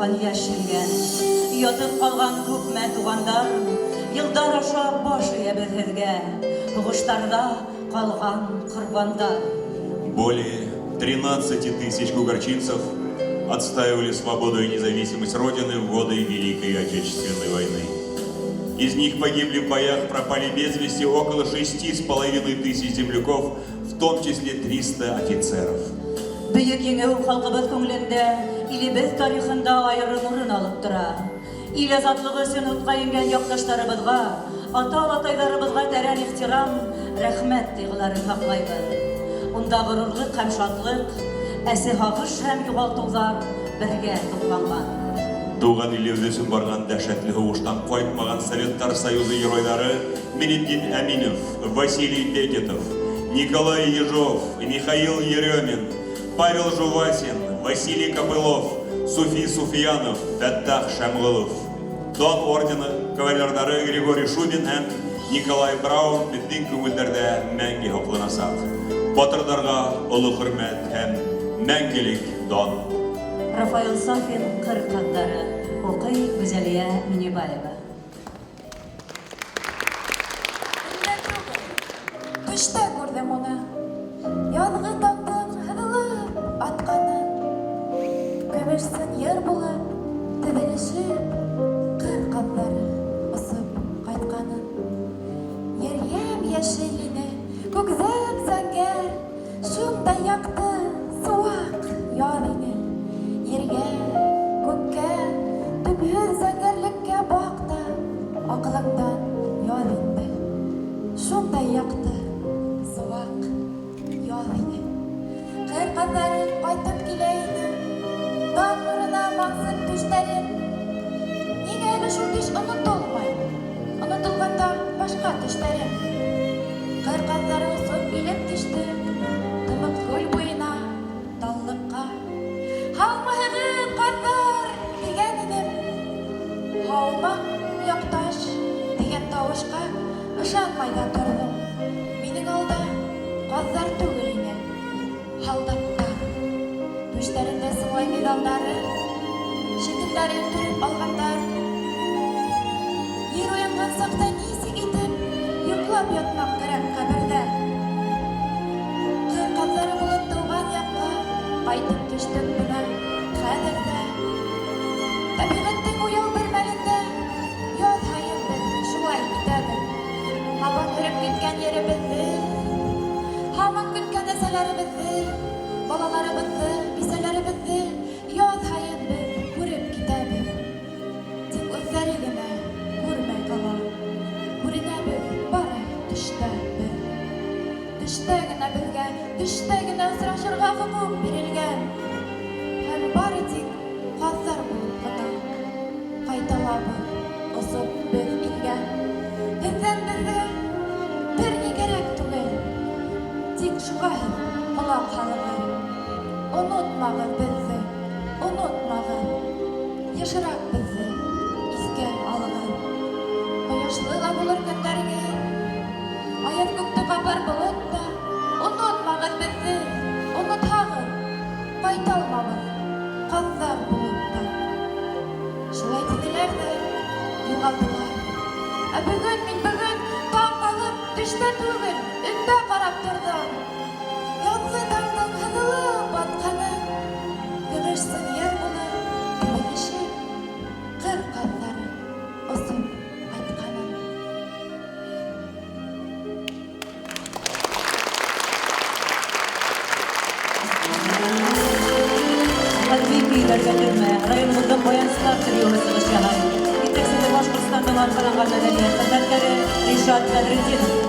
булган яшелгән. Ятып калган күпме тугандар, елдар аша баш иябез һезгә. Хугыштарда калган корбандар. Более 13 тысяч кугарчинцев отстаивали свободу и независимость Родины в годы Великой Отечественной войны. Из них погибли в боях, пропали без вести около 6,5 тысяч земляков, в том числе 300 офицеров. Бөек еңеү халкыбыз күңелендә, илебез тарихында аерым урын алып тора. Ил азатлыгы өчен утка иңгән якташларыбызга, ата-атайларыбызга тәрән ихтирам, рәхмәт тойгыларын хаклайбыз. Унда горурлык һәм шатлык, әсе һагыш һәм югалтулар бергә тупланган. Туган илебез өчен барган дәһшәтле һугыштан кайтмаган Советтар Союзы геройлары Мередин Аминов, Василий Бекетов, Николай Ежов, Михаил Еремин, Павел Жувасин, Василий Копылов, Суфи Суфьянов, Фәттах Шәмгылов. Дон ордены кавалерлары Григорий Шубин һәм Николай Браун безнең күңелләрдә мәңге һакланасак. Батырларга олы хөрмәт һәм мәңгелек дан. Рафаил Сафин «Кыр каддары», укый Гүзәлия Минебаева. Төштә күрдем уны, язгы таңдың һыҙылып атҡанын. Көмөшсөн йыр булып, теҙелешеп, ҡыр ҡаҙҙары осоп ҡайтҡанын. Йәрйәм йәшел ине, күкзәм зәңгәр, шундай яҡты, сыуаҡ яҙ ине. Ергә, күккә, төпһөҙ зәңгәрлеккә баҡта, аҡылыңдан яҙ инде. Шундай яҡты, сыуаҡ яҙ ине. Ҡыр ҡаҙҙары ҡайтып килә ине, таң нурына маңсып төштәрен. Ниңә әле шул төш онотолмай? Онотолғанда башҡа төштәрен. Ҡыр ҡаҙҙары осоп килеп төштө, тымыҡ күл буйына, таллыҡҡа. Һаумыһығыҙ, ҡаҙҙар, тигән инем. Һаумы, яҡташ, тигән тауышҡа ышанмай ҙа торҙом. Минең алда ҡаҙҙар түгел ине, һалдаттар. Түштәрендә сыңлай миҙалдары, шикелдәрен төрөп алғандар. Ер уянған саҡта нисек итеп, йоҡлап ятмаҡ кәрәк ҡәберҙә. Ҡыр ҡаҙҙары булып тыуған яҡҡа ҡайтып төштөм бына хәҙерҙә. Тәбиғәттең уяу бер мәлендә яҙ һайын беҙ шулай итәбеҙ. Һабан һөрөп киткән еребеҙҙе, һаман көткән әсәләребеҙҙе, балаларыбыҙҙы, бисәләребеҙҙе яҙ һайын беҙ күреп китәбеҙ. Тик үҙҙәре генә күрмәй ҡала. Күренәбеҙ бары төштә беҙ. Төштә генә беҙгә, төштә генә осрашырға хоҡуҡ бирелгән. Һәм бары тик ҡаҙҙар булып ҡына ҡайталабыҙ осоп беҙ илгә. Һеҙҙән беҙгә бер ни кәрәк түгел. Тик шуға һеҙ ҡолаҡ һалығыҙ. Онотмағыҙ беҙҙе, онотмағыҙ. Йышыраҡ беҙҙе иҫкә алығыҙ. Ҡояшлы ла булыр көндәрегеҙ, аяҙ күкте ҡаплар болот та. Онотмағыҙ беҙҙе, онотһағыҙ, ҡайталмабыҙ ҡаҙҙар булып та. Шулай тиҙеләр ҙә юғалдылар. Ә бөгөн таң ҡалып төштә түгел, өндә ҡарап торҙом. Яҙғы таңдың һыҙылып атҡанын, көмөшсөн йыр булып, теҙелешеп, ҡыр ҡаҙҙары осоп ҡайтҡанын. Хәтми көйләргә төрмә, районымызда баянсылар триоһы сығыш яһай. Итәксене Башҡортостандың арҡананған мәҙәниәт хеҙмәткәре Ришат Бәҙретдинов.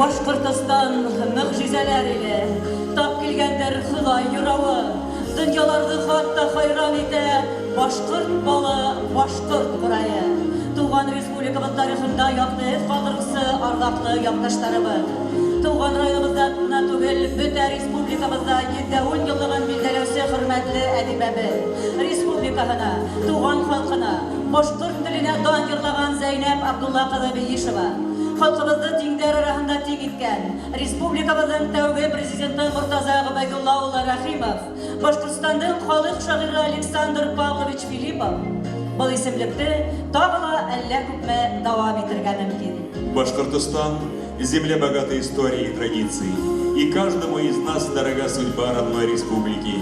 Башкортостан мөгъҗизәләр иле, тап килгәндер Ходай юравы. Дөньяларны хатта хайран итә, башкорт балы, башкорт курае. Туган республикабыз тарихында якты эз калдыргысы аргаклы якташларыбыз. Туган районыбызда гына түгел, бөтә республикабызда 7-10 еллыгын билдәләүче хөрмәтле әдибәбез. Республикаһына, туган халкына, башкорт теленә дан йырлаган Зәйнәп Абдулла кызы Биишева. Халкыбызды тиңдәр арасында тиң иткән республикабызның тәүге президенты Муртаза Гобайдулла улы Рәхимов, Башкортстандың халык шагыйре Александр Павлович Филиппов был исемлекте тагы ла әллә күпме дәвам итәргә мөмкин. Башкортостан – земля богатой историей и традицией, и каждому из нас дорога судьба родной республики.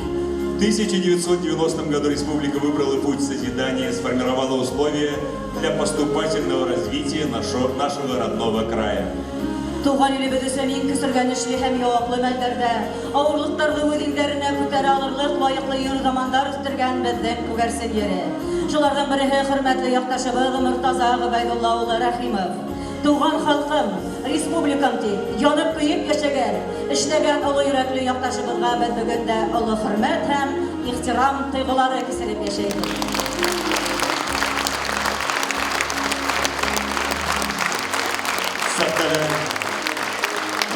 В 1990 году республика выбрала путь созидания, сформировала условия для поступательного развития нашего родного края. Туган илебез өчен иң көсөргәнешле һәм яваплы мәлдәрдә авырлыкларны үз илдәренә күтәрә алырлык лаеклы замандар үстергән безнең күгәрсен йөре. Шулардан береһе хөрмәтле якташыбыз Муртаза Гобайдулла улы Рәхимов. Туган халкым, республикам тип, янып көеп яшәгән, эшләгән олы йөрәкле якташыбызга без бүген дә олы хөрмәт һәм ихтирам тойгылары кисереп яшәйбез.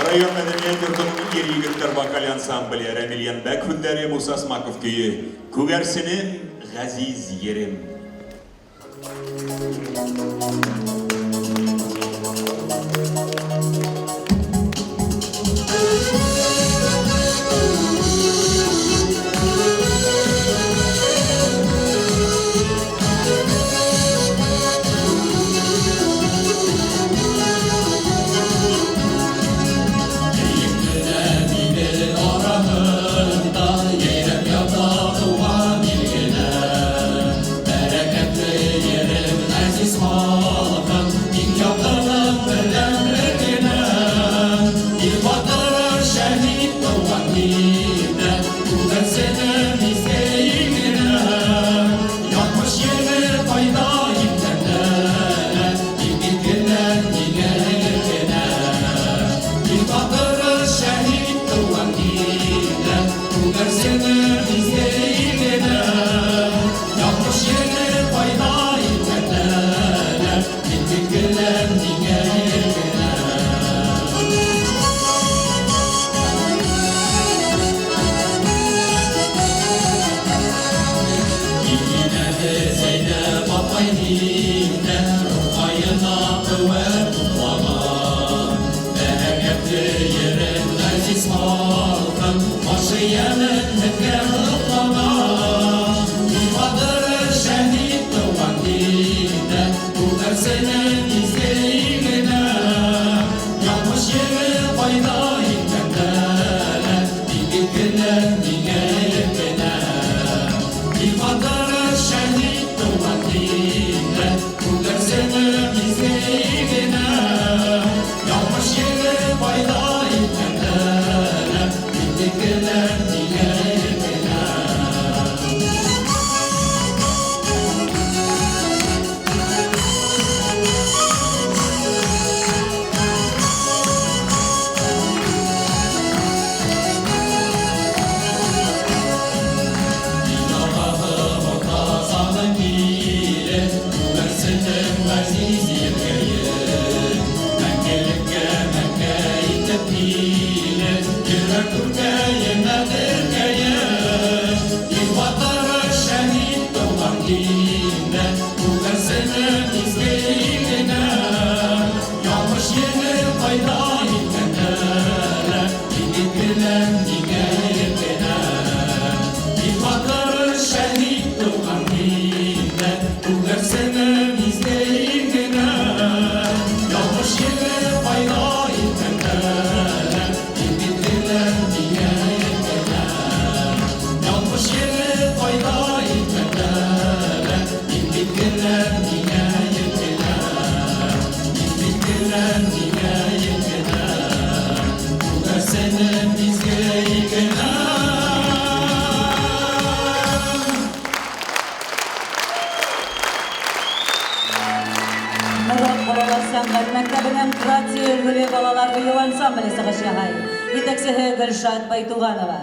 Район мәдәният йортының ир-егетләр вокаль ансамбле Рәмилиян Бәк хүндәре Муса Смаков көйе Күгәрсенем ғәзиз ерем. сәнгать мәктәбенең Грация өлгеле балалар бию ансамбле сыгыш яһай. Итәкчеһе Гөлшат Байтуганова.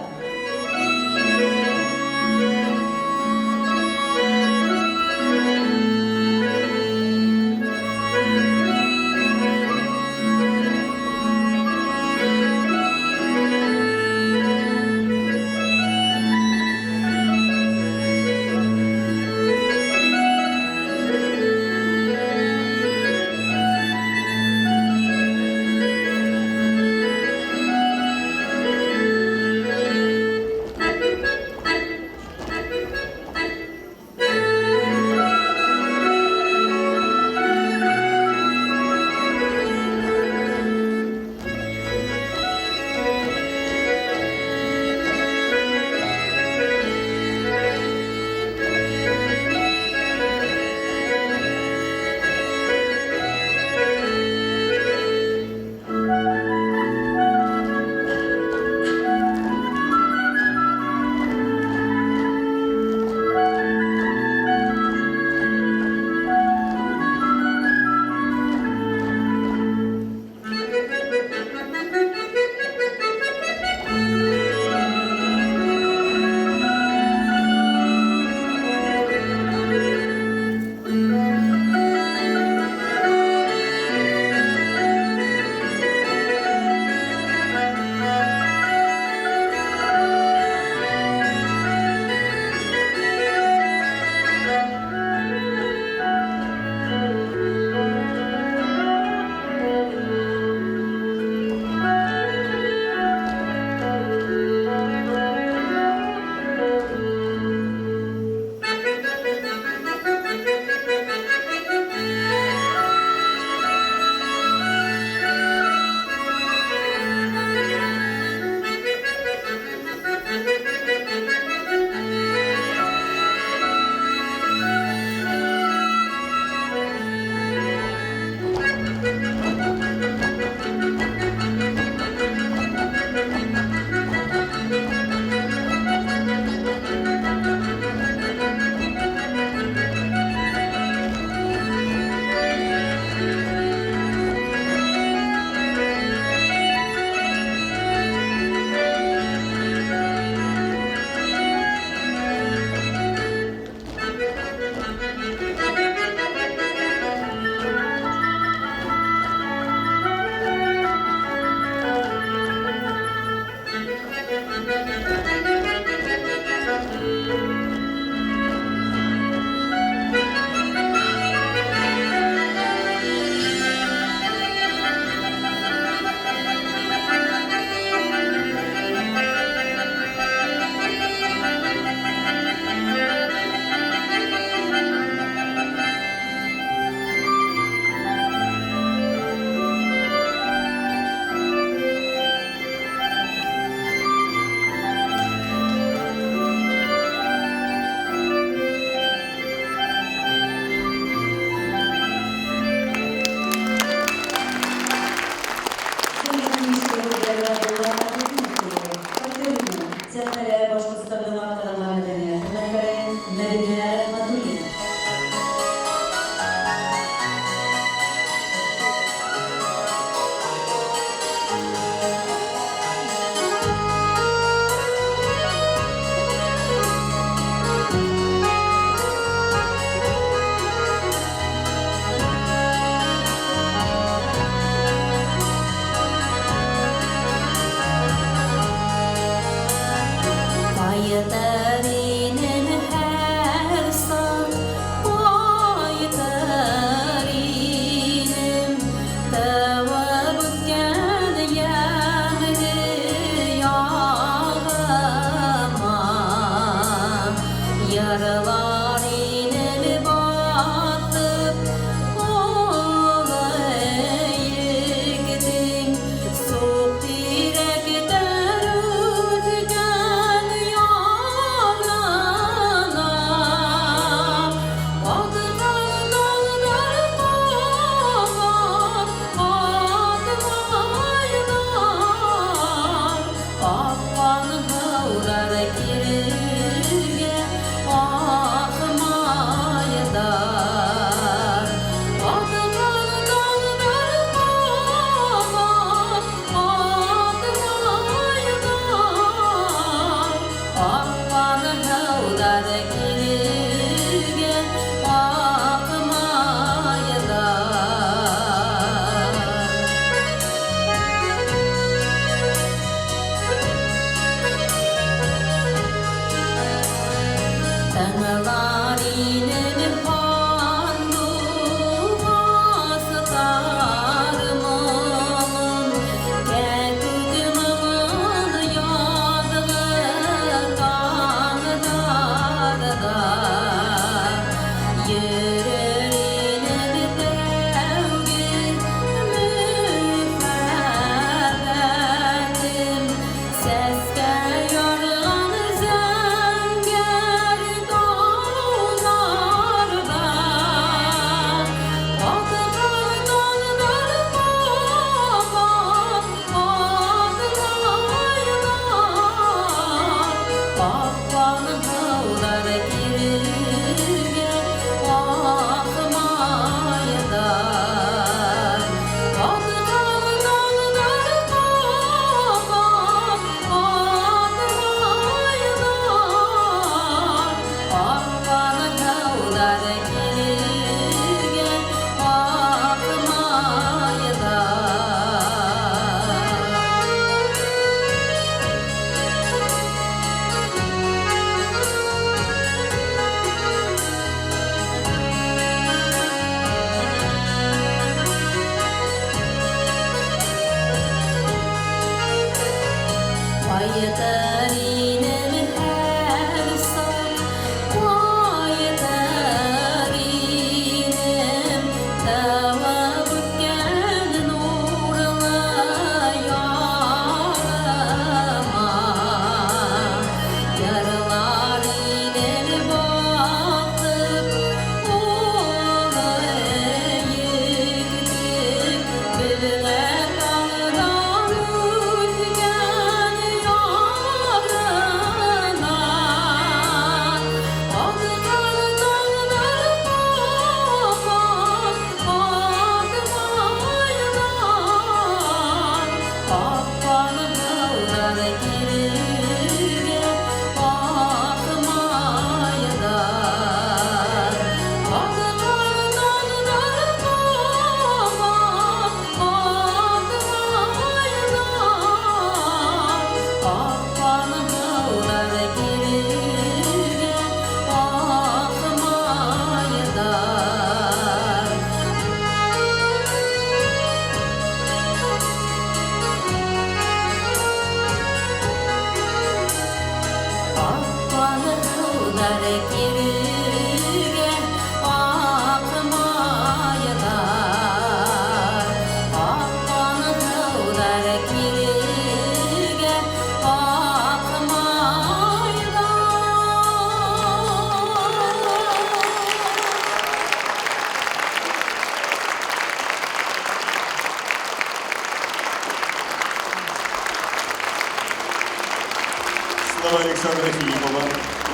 Слова Александра Филиппова,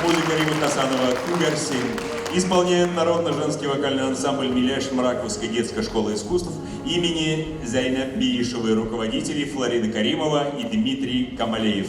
музыка Римы Хасанова, Кугарсин. Исполняет народно-женский вокальный ансамбль Миляш Мраковской детской школы искусств имени Зайна Биишевой, руководители Флорида Каримова и Дмитрий Камалеев.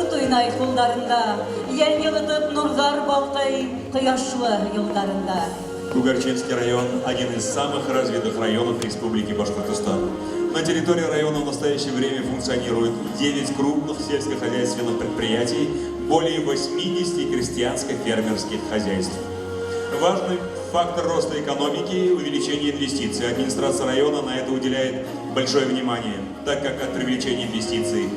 Ут уйнай кулдарында, Ян йылытып нурлар балкый Кояшлы йылдарында. Кугарчинский район – один из самых развитых районов Республики Башкортостан. На территории района в настоящее время функционирует 9 крупных сельскохозяйственных предприятий, более 80 крестьянско-фермерских хозяйств. Важный фактор роста экономики – увеличение инвестиций. Администрация района на это уделяет большое внимание, так как от привлечения инвестиций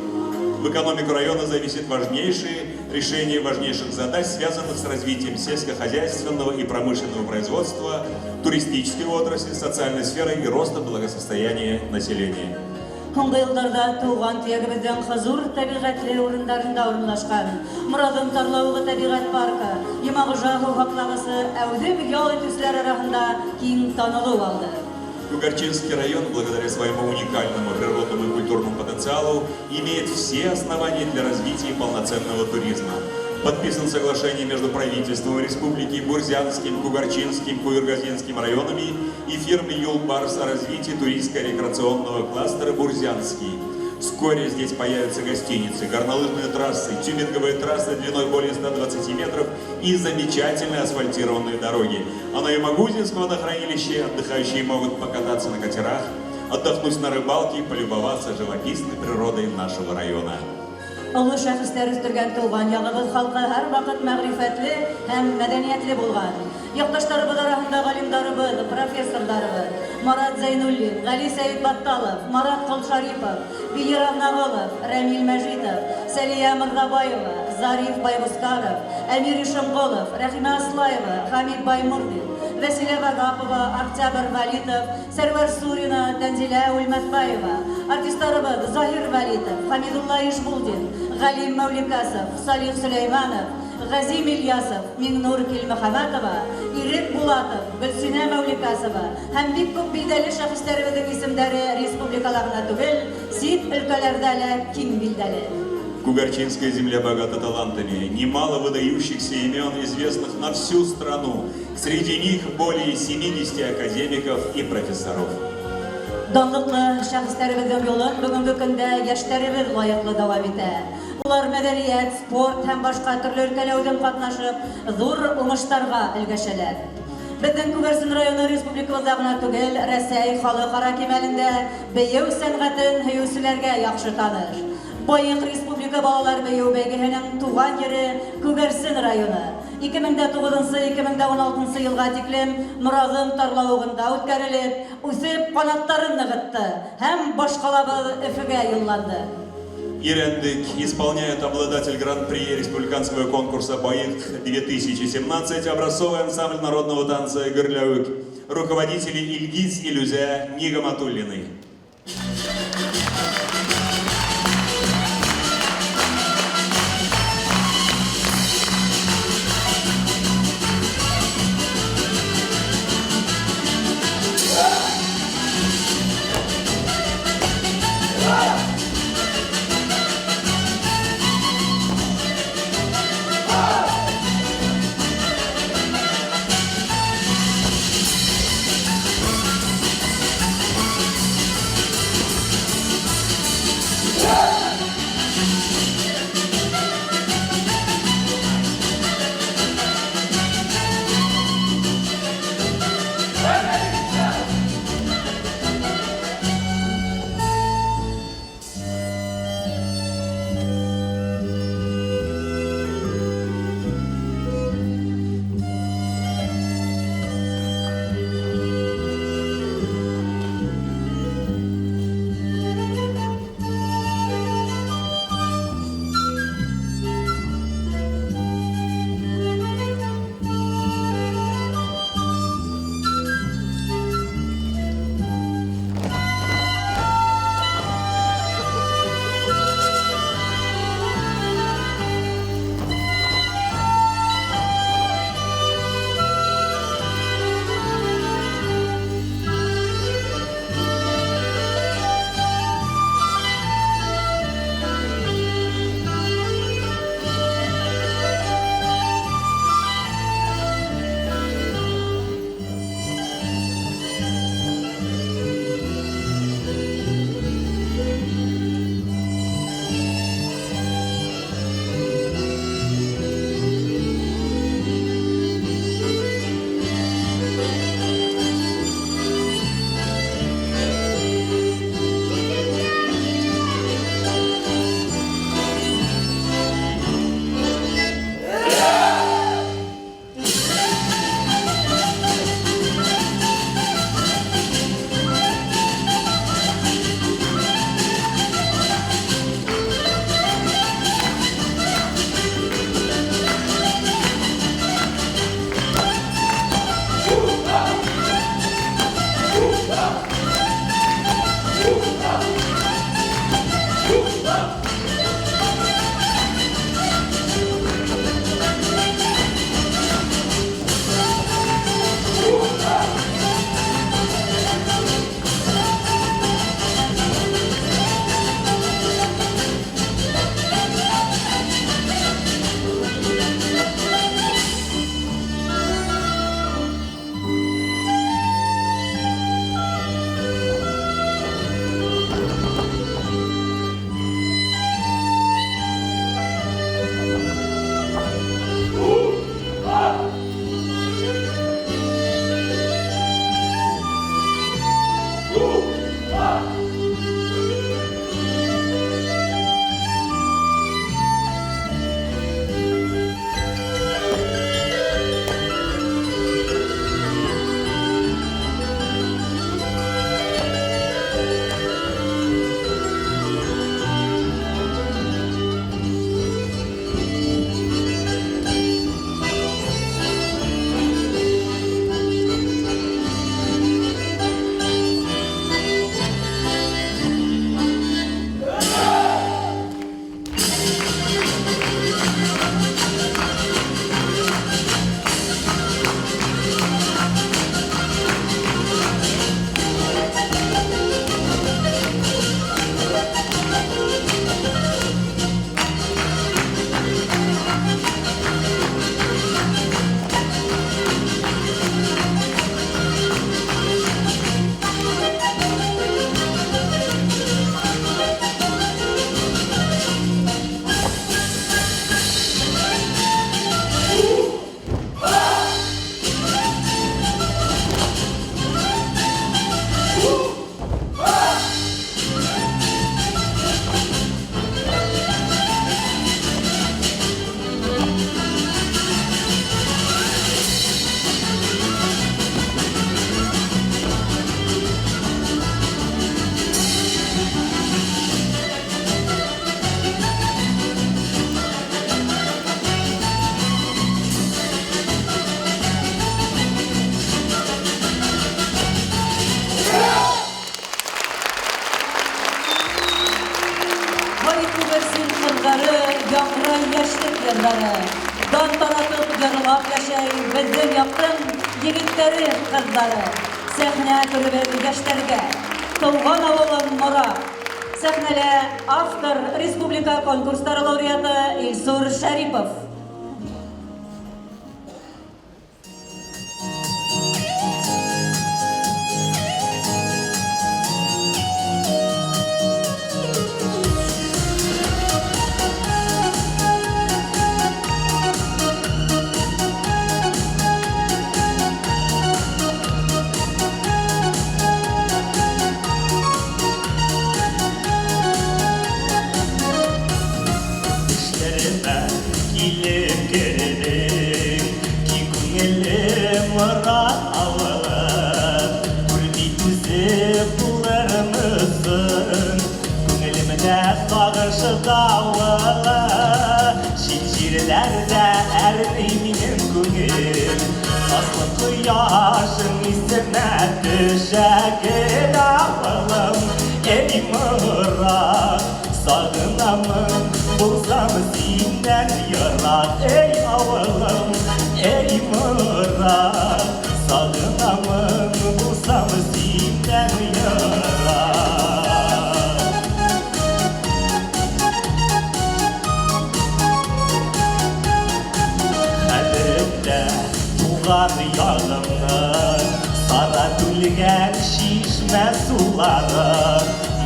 в экономику района зависит важнейшие решения важнейших задач, связанных с развитием сельскохозяйственного и промышленного производства, туристической отрасли, социальной сферы и роста благосостояния населения. Соңгы елларда туган төягебездән хозур табигатьле урындарында урынлашкан Мурадым Тарлаугы табигать паркы, Ямагыжа хаклагысы әүдем ял итүчеләр арасында киң танылу алды. Кугарчинский район, благодаря своему уникальному природному и культурному потенциалу, имеет все основания для развития полноценного туризма. Подписан соглашение между правительством Республики Бурзянским, Кугарчинским, Куюргазинским районами и фирмой «Юлбарс» о развитии туристско-рекреационного кластера «Бурзянский». Вскоре здесь появятся гостиницы, горнолыжные трассы, тюбинговые трассы длиной более 120 метров и замечательные асфальтированные дороги. А на Ямагузинском водохранилище отдыхающие могут покататься на катерах, отдохнуть на рыбалке и полюбоваться живописной природой нашего района. Олы шәхестәр үстергән туган ягыбыз халкы һәр вакыт мәгърифәтле һәм мәдәниятле булган. Якташларыбыз арасында галимдарыбыз, профессорларыбыз Марат Зайнуллин, Гали Сәйд Батталов, Марат Кылшарипов, Билир Авнаголов, Рамил Мәжитов, Сәлия Мырзабаева, Зариф Байбускаров, Әмир Ишемголов, Рәхимә Аслаева, Хамид Баймурдин, Вәсилә Вагапова, Октябрь Валитов, Сәрвәр Сурина, Тәнзилә Үлмәтбаева, артистларыбыз Захир Валитов, Хамидулла Ишбулдин, Галим Мәүликасов, Салих Сөләйманов, Газим Ильясов, Миңнур Килмөхәмәтова, Ирек Булатов, Гөлсинә Мәүликасова һәм бик күп билдәле шәхесләребезнең исемнәре республикаларына түгел, сит өлкәләрдә лә киң билдәле. Кугарчинская земля богата талантами, немало выдающихся имен, известных на всю страну. Среди них более 70 академиков и профессоров. Данлыклы шәхесләребезнең юлын бүгенге көндә яшьләребез лаеклы дәвам итә. Улар мәдәният, спорт һәм башка төрле өлкәләрдә катнашып, зур уңыштарга өлгәшәләр. Безнең Күгәрсен районы республикабызда гына түгел, Рәсәй халыкара кимәлендә бейеү сәнгатен һөючеләргә яхшы таныш. Боек Республика балалар бейеү бәйгеһенең туган ере Күгәрсен районы. 2009-2016 елга тиклем Мурадым Тарлаугында үткәрелеп, үсеп канаттарын ныгытты һәм башкалабыз Өфөгә юлланды. Ирендик исполняет обладатель гран-при республиканского конкурса «Боик-2017» образцовый ансамбль народного танца «Гырляук», руководители Ильгиз Илюзя Нигаматуллиной. ветераннары. Дан таратып ярлап яшәй безнең яктың егетләре, кызлары. Сәхнә күреп яшьләргә Тылган авылым Мора. Сәхнәлә автор республика конкурслары лауреаты Илсур Шәрипов. Sağışı dağılı Şişirlerde ermeyinin günüm Aslı kıyaşın isine düşegir ağılım Ey mırak sağınamın bulsam sinden yarar Ey ağılım ey mırak sağınamın bulsam sinden yarar Tuğan yağımın Sara gülgen şişme suları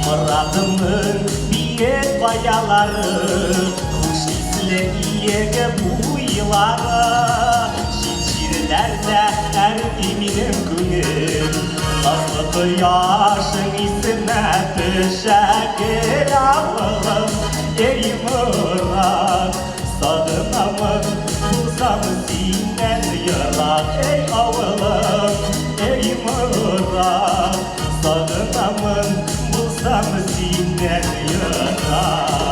Muradımın biyet bayaları Kuş isle iyege buyları Şişirlerde erdiğinin günüm Nazlı kıyaşın isine düşegir ağılım Ey mırak sağınamın bulsam sinden yarar Ey ağılım ey mırak sağınamın bulsam sinden yarar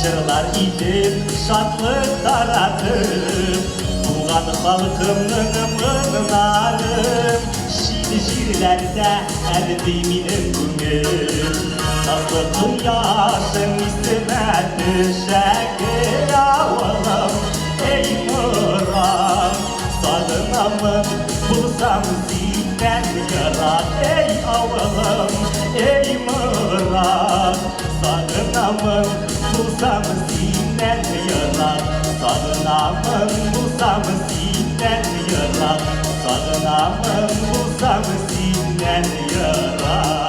Şırlar idip şatlık taratıp Tuğan halkımın mınarım Şirlerde erdiminin günüm Nazlı kıyaşın isime düşegir ağılım Ey mırak sağınamın bulsam sinden yarar Ey ağılım ey mırak sağınamın bulsam sinden yarar Sağınamın bulsam sinden yarar Sağınamın bulsam sinden yarar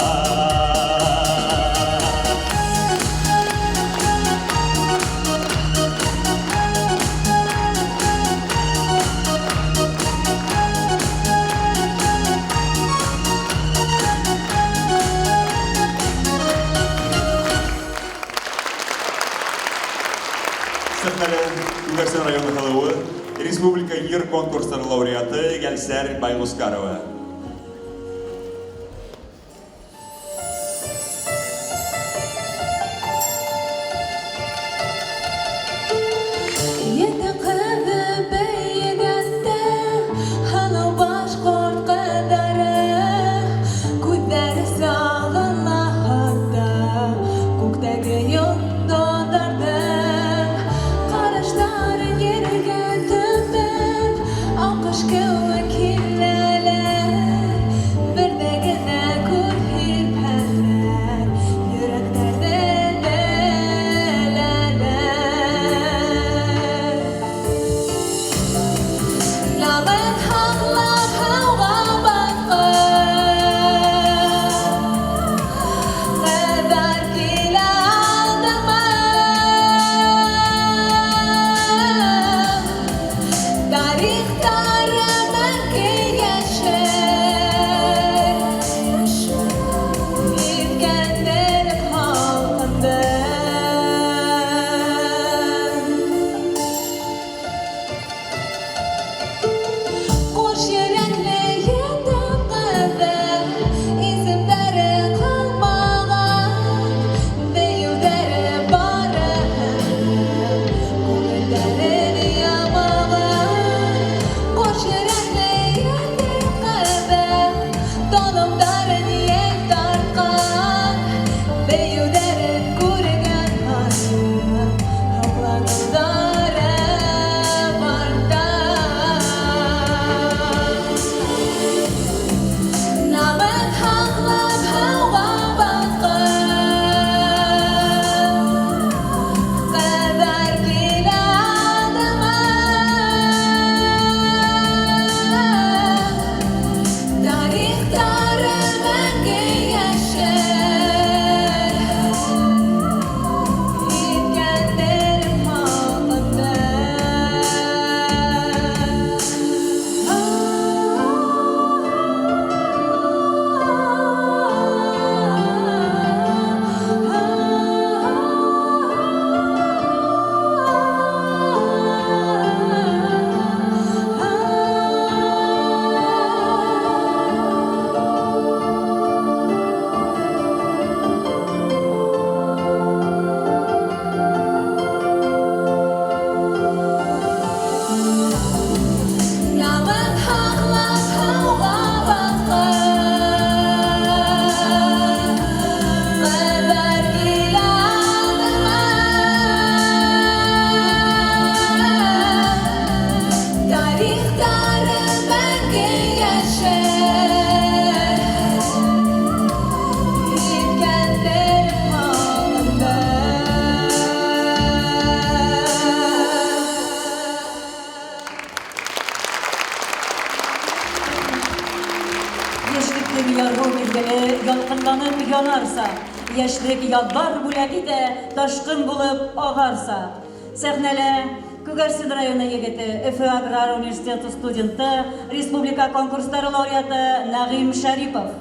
Сәхнәләр Күгәрсен районы халыгы Республика йыр конкурслары лауреаты Гәлсәр Байгускарова. Yetti kızı beygeste Hala başkort kadары Күҙҙәре сағына хатта Күктәге йондоҙҙарҙың Ҡараштары ергә төбәп Алҡыш кеүек киләләр яшьлек яргы билгеле ялкынланып янарса, яшьлек ядбар бүләк итә, ташкын булып агарса. Сәхнәлә Күгәрсен районы егете, Өфө Аграр университеты студенты, республика конкурстары лауреаты Нагым Шәрипов.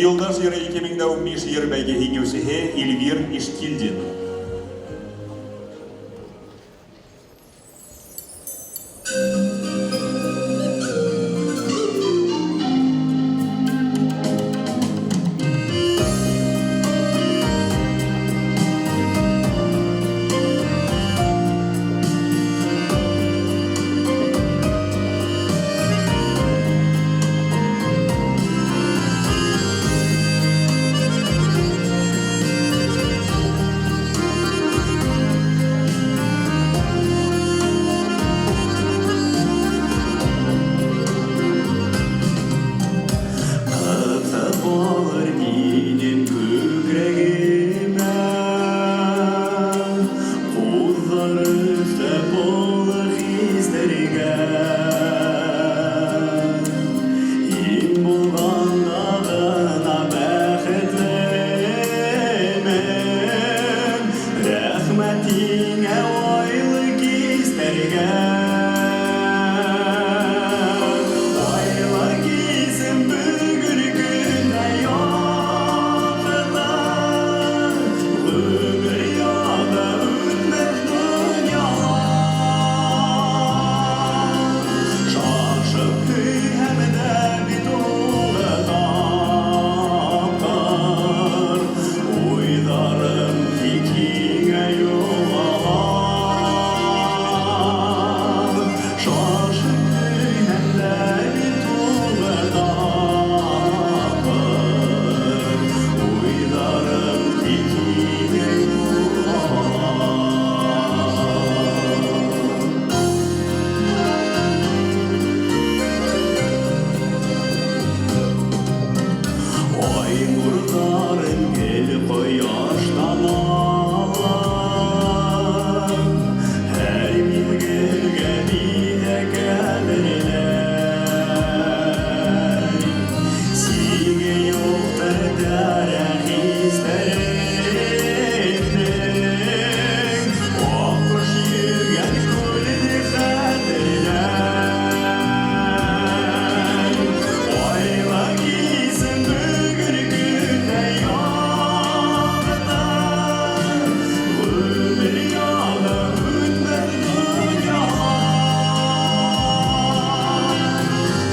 Юлдаш йөрі 2015 ел бәйге һиңеүсеһе Эльвир Иштильдин. Yağmurların gel koyaştan alan her bir gölgeliyle gelirler Silge yoktur deren izlerim Okuş yügen kulüdü kaderler Oyla gizim bugün günde yağda Ömür yağda ütmez dünyalar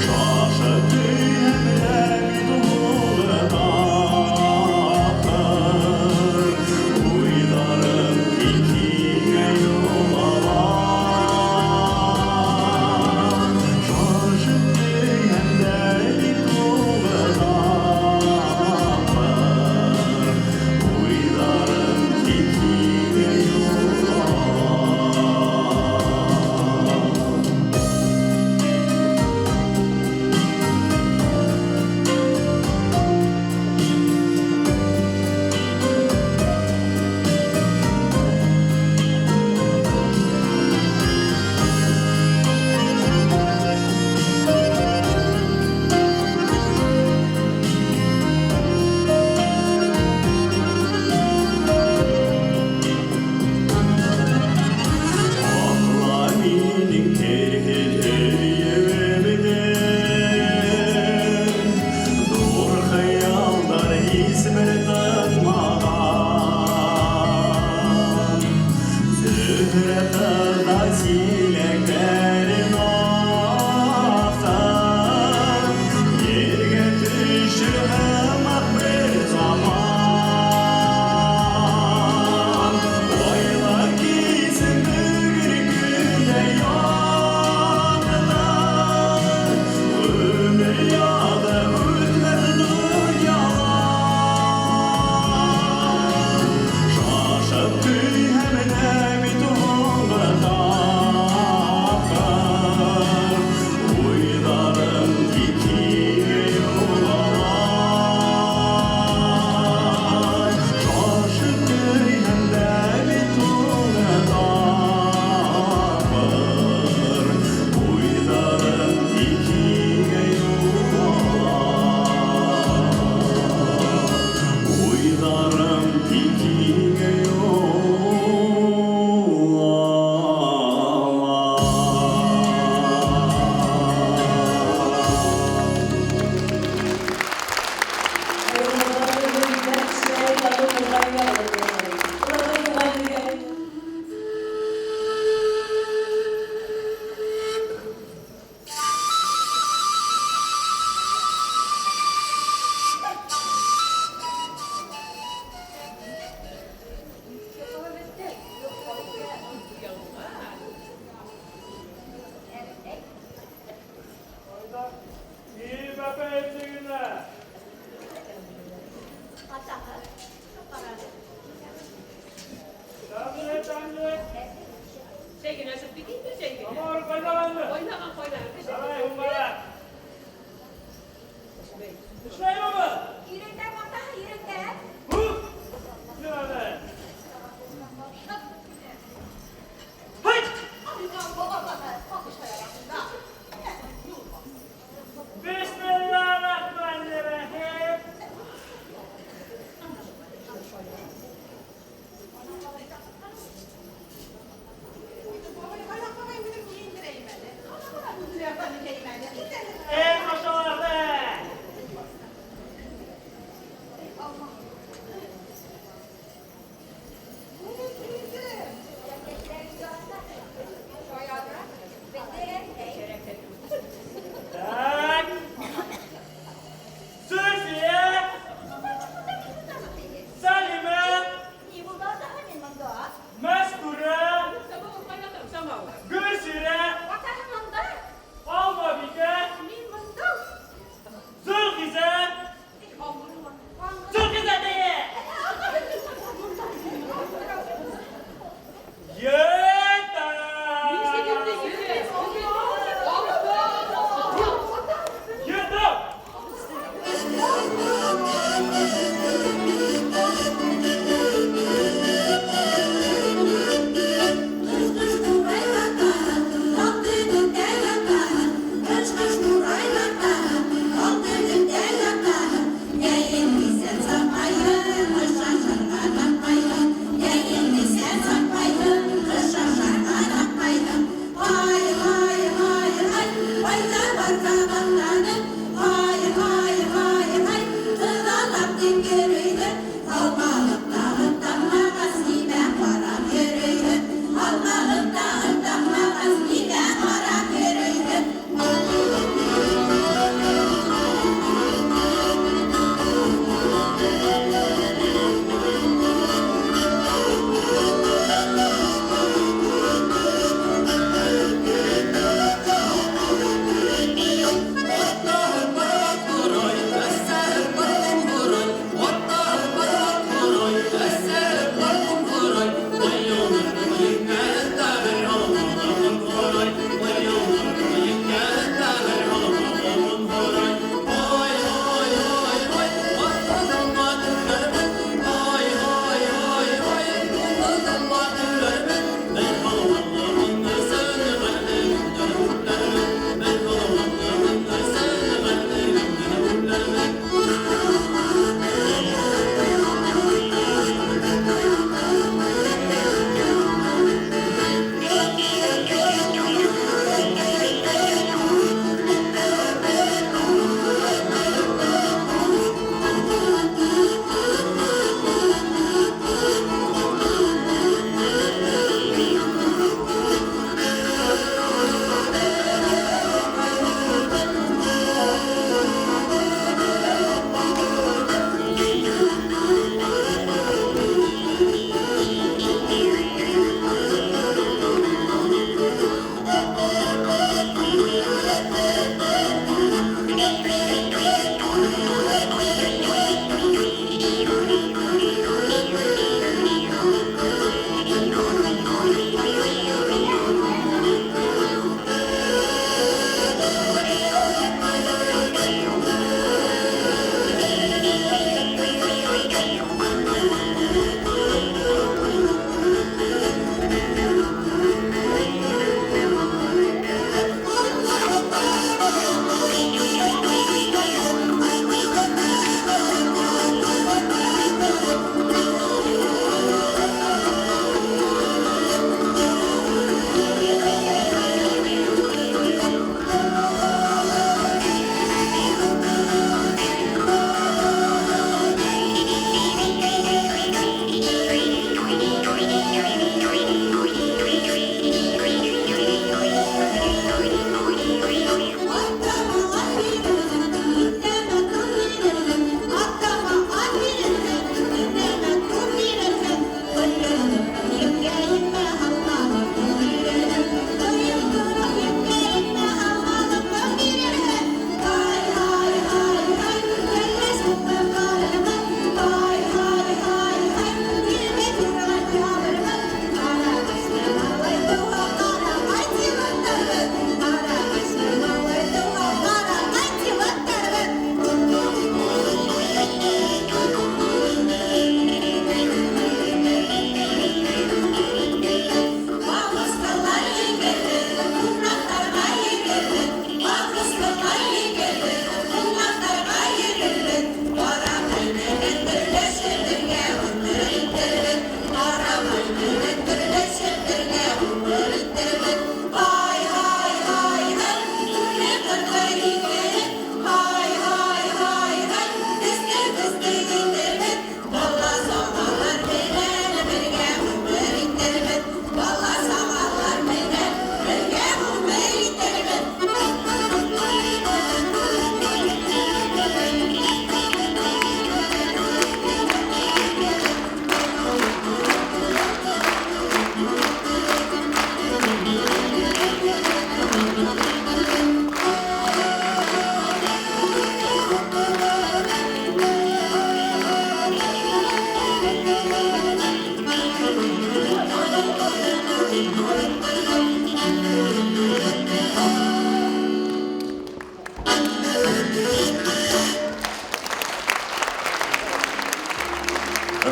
Şaşıp düğümle bir dolu dağlar Uylarım dikine yola Şaşıp düğümle bir dolu dağlar Uylarım dikine yola Ağlaminin kerhedeyemede Dur hayallar hizmetten mağan Zühre kırda sileklerin ağsan Yerge düşür hemen bir zaman Oyla gizim bugün günde yağdılar Ömür yağda ütmez dünyalar Şaşıp düğümle bir dolu dağlar Uylarım dikine yola Şaşıp düğümle bir dolu dağlar Uylarım dikine yola Uylarım dikine İyi bakayım günler. Tanrı tanrı. Ama orada kaynalandı. Saray humbara. Düşmeyin mı? Hu! Ne var lan? Hay! Bismillahirrahmanirrahim. Ey maşallah be!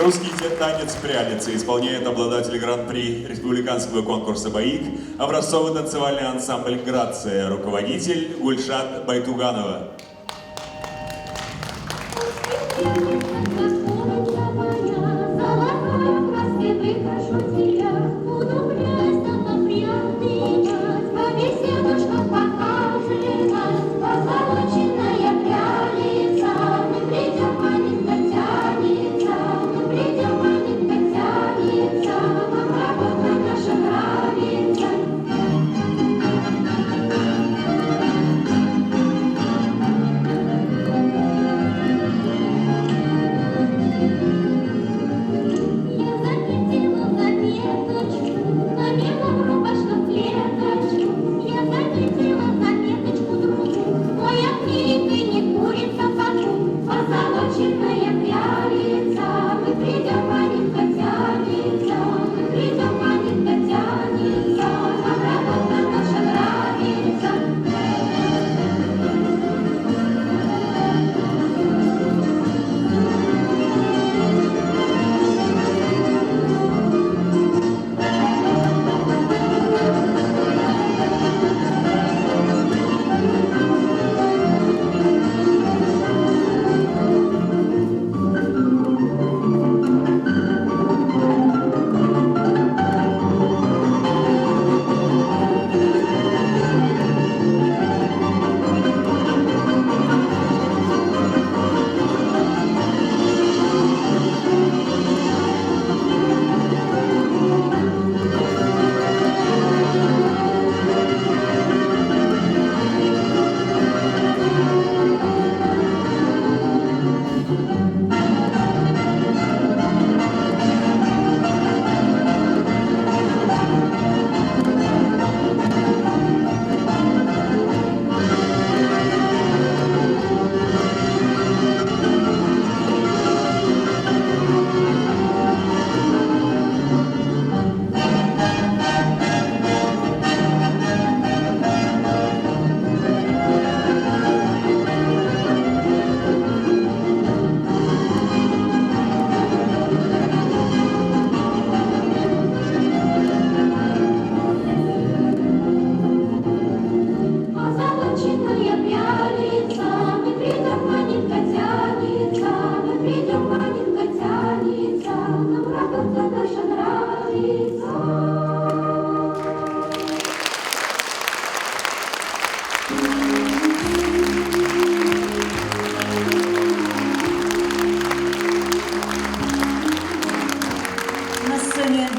Русский танец прялицы исполняет обладатель гран-при республиканского конкурса «Баик», образцовый танцевальный ансамбль «Грация», руководитель Гульшат Байтуганова.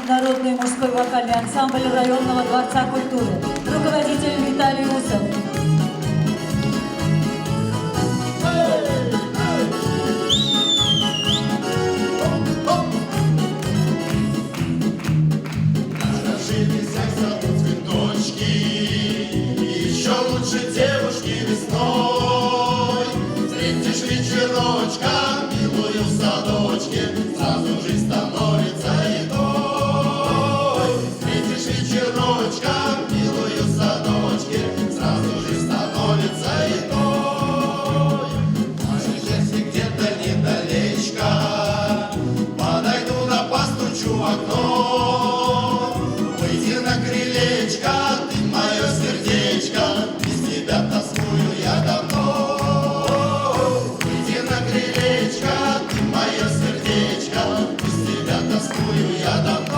Народный мужской вокальный ансамбль районного дворца культуры. Руководитель Виталий Усов. Разжились, зовут цветочки, еще лучше девушки весной. Встретишь вечерочком, милую в садочке, сразу жизнь становится едой. Встретишь вечерочком, милую в садочке, сразу жизнь становится едой. Даже если где-то недалечко, подойду да постучу в окно. Выйди на крылечко, ты мое сердечко, без тебя тоскую я давно. Выйди на крылечко, ты мое сердечко, без тебя тоскую я давно.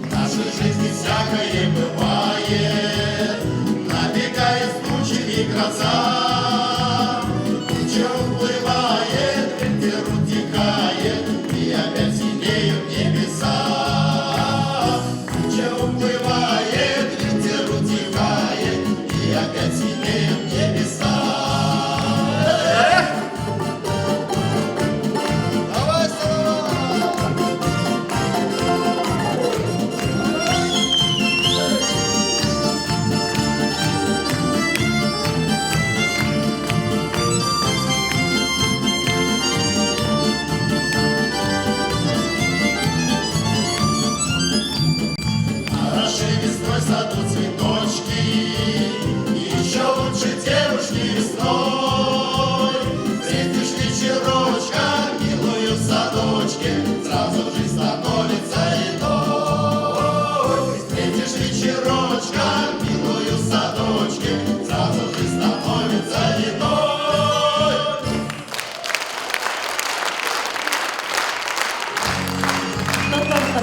В нашей жизни всякое бывает, набегает тучи и гроза. Туча уплывает, ветер утекает, и опять синеют небеса. Туча уплывает, ветер утекает, и опять синеют небеса. Давай,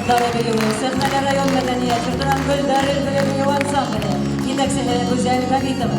кыздары бейеуі, Сәхнәлі район мәдәният йортынан Гөлдар Элгілі бейеу ансамблі, етәксігі Гүзәл Габитова.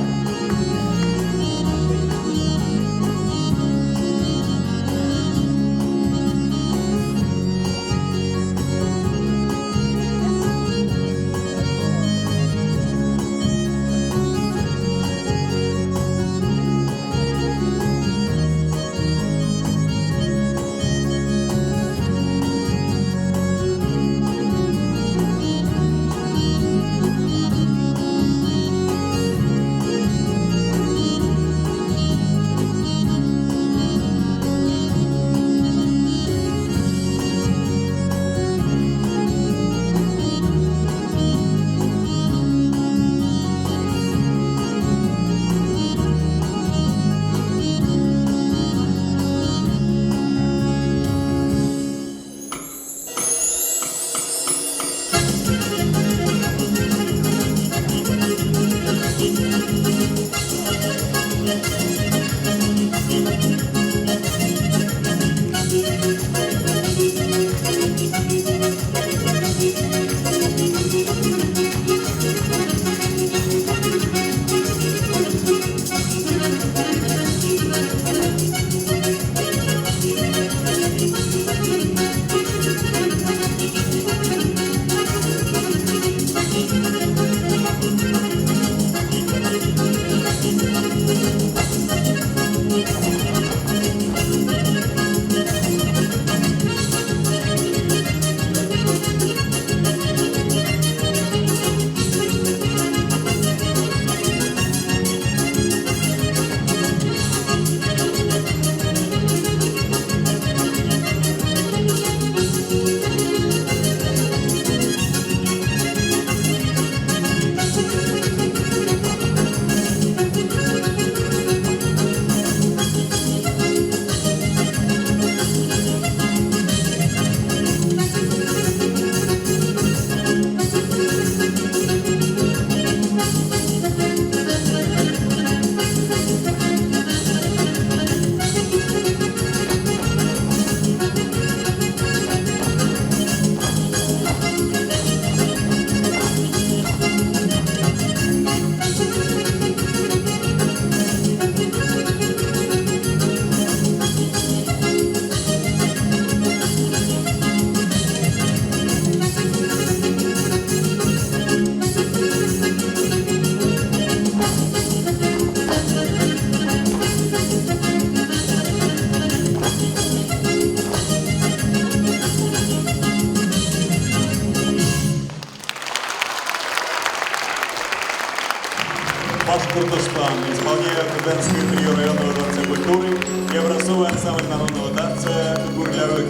Башкортостан исполняет Кубанский трио районного дворца культуры и образцовый ансамбль народного танца «Гурлярок».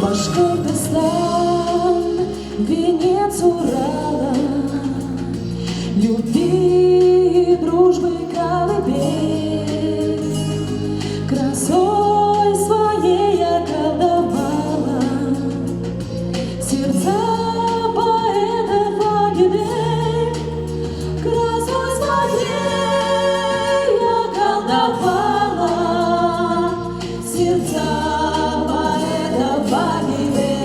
Башкортостан, венец Урала, любви и дружбы колыбель, красой своей околдовала сердца поэтов Агидель, красой своей околдовала сердца поэтов Агидель.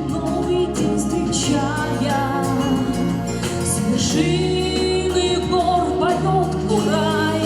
Новый день встречая, с вершины гор поет курай,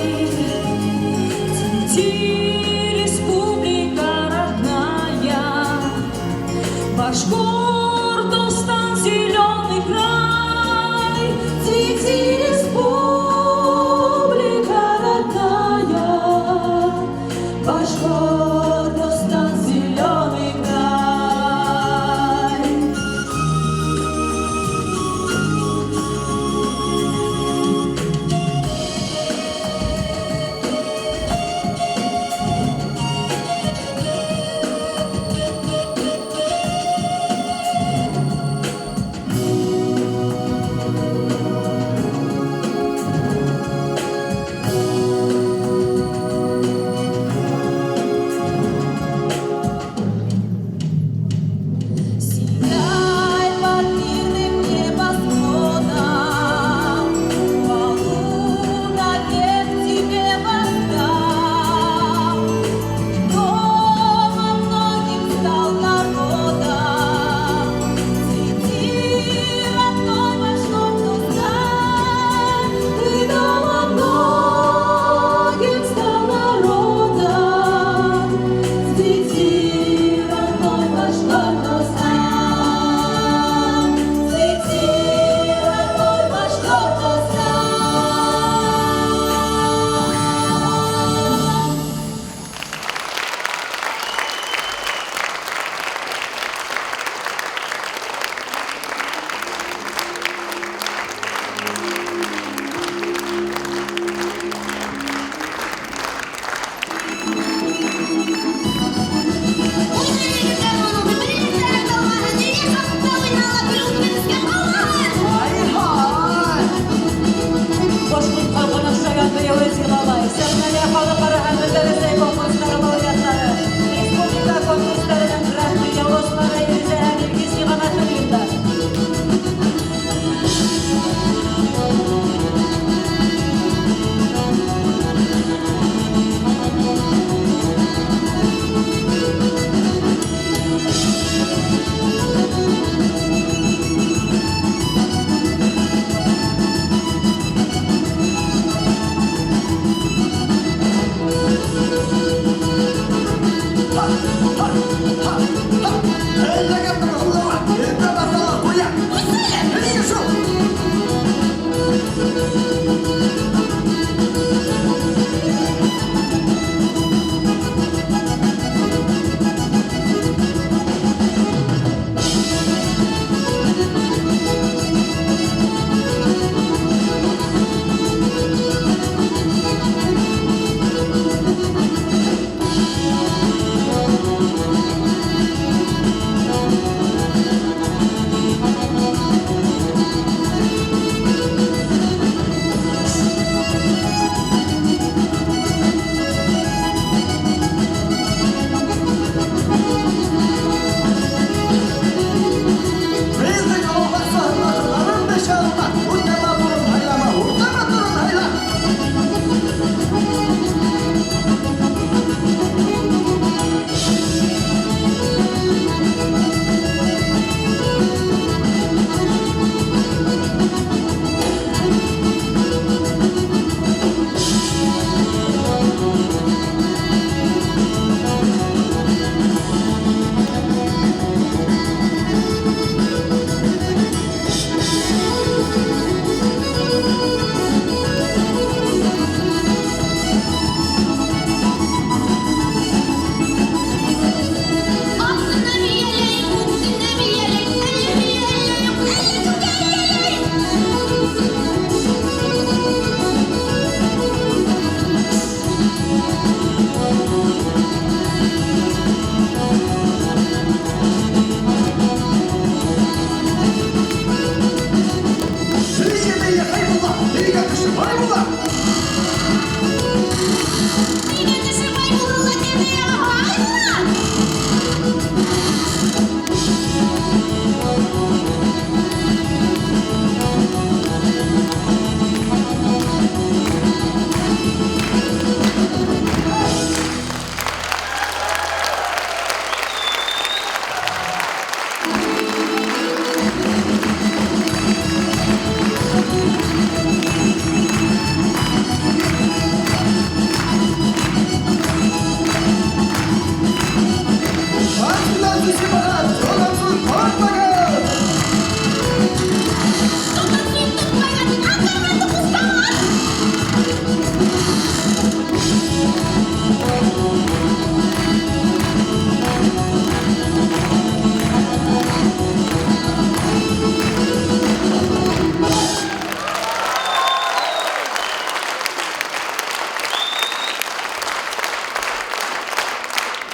халыкара һәм бөтенрәсәй конкурслары лауреатлары, республика конкурсларының гранты яулаучылары Илгиз һәм Илгиз Ниғамәт уенда.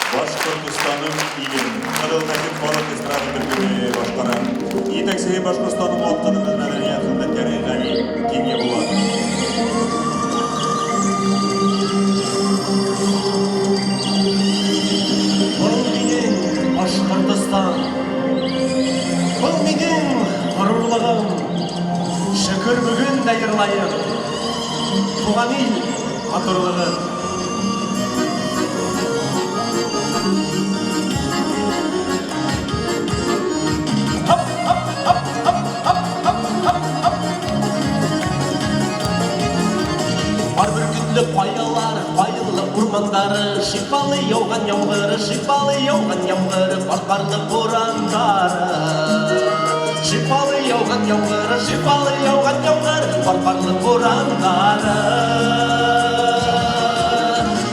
Башкортстанның иген, Кырылдагы халык эстрада төркеме башкара. Итәкчеге Башкортстанның халкының мәдәният хезмәткәре Гали Киңе була. Бұл менің Башқұртстан, бұл менің ғұрурлығым. Шүкір бүгін дә йырлайым, туған ил матурлығын. Бар бір күнді пайылы урмандары, шипалы яуған яумғыры, баққарлы борандары. Шипалы яуған яумғыры, баққарлы борандары.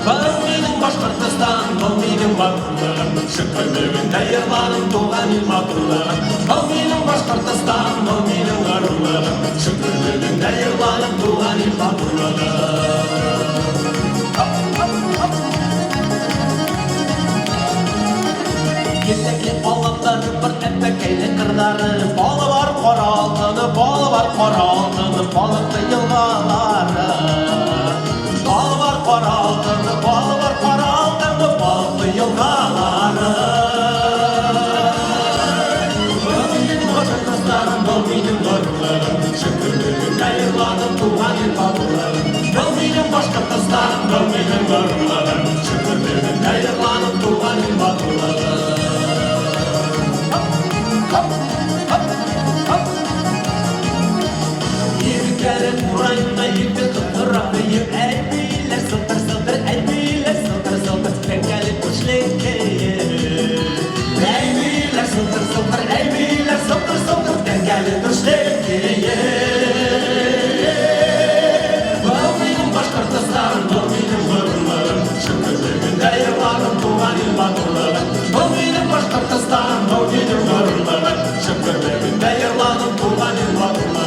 Бұл менің Башқұртстан, бұл менің батырлығым, шүкірлігін дайырларым туған ел матырлығым. Бұл менің Башқұртстан, бұл менің ғарурлығым, шүкірлігін дайырларым туған ел матырлығым. Ертеке баландары бір әппәкейлі қырдары, балы бар қора алтыны, балықты елғалары. Балы бар қора алтыны, Yirkelen burayına yıkı kıpırapıyım Elbiyler sıtır sıtır, elbiyler sıtır sıtır Tekkeli kuşlekkeye Elbiyler sıtır sıtır, elbiyler sıtır sıtır Tekkeli kuşlekkeye Bu benim Başkortostan, bu benim gururlarım Şükürlüğünde yıllarım tuğan il batırlarım Bu benim Başkortostan, bu benim gururlarım Şükürlüğünde yıllarım tuğan il batırlarım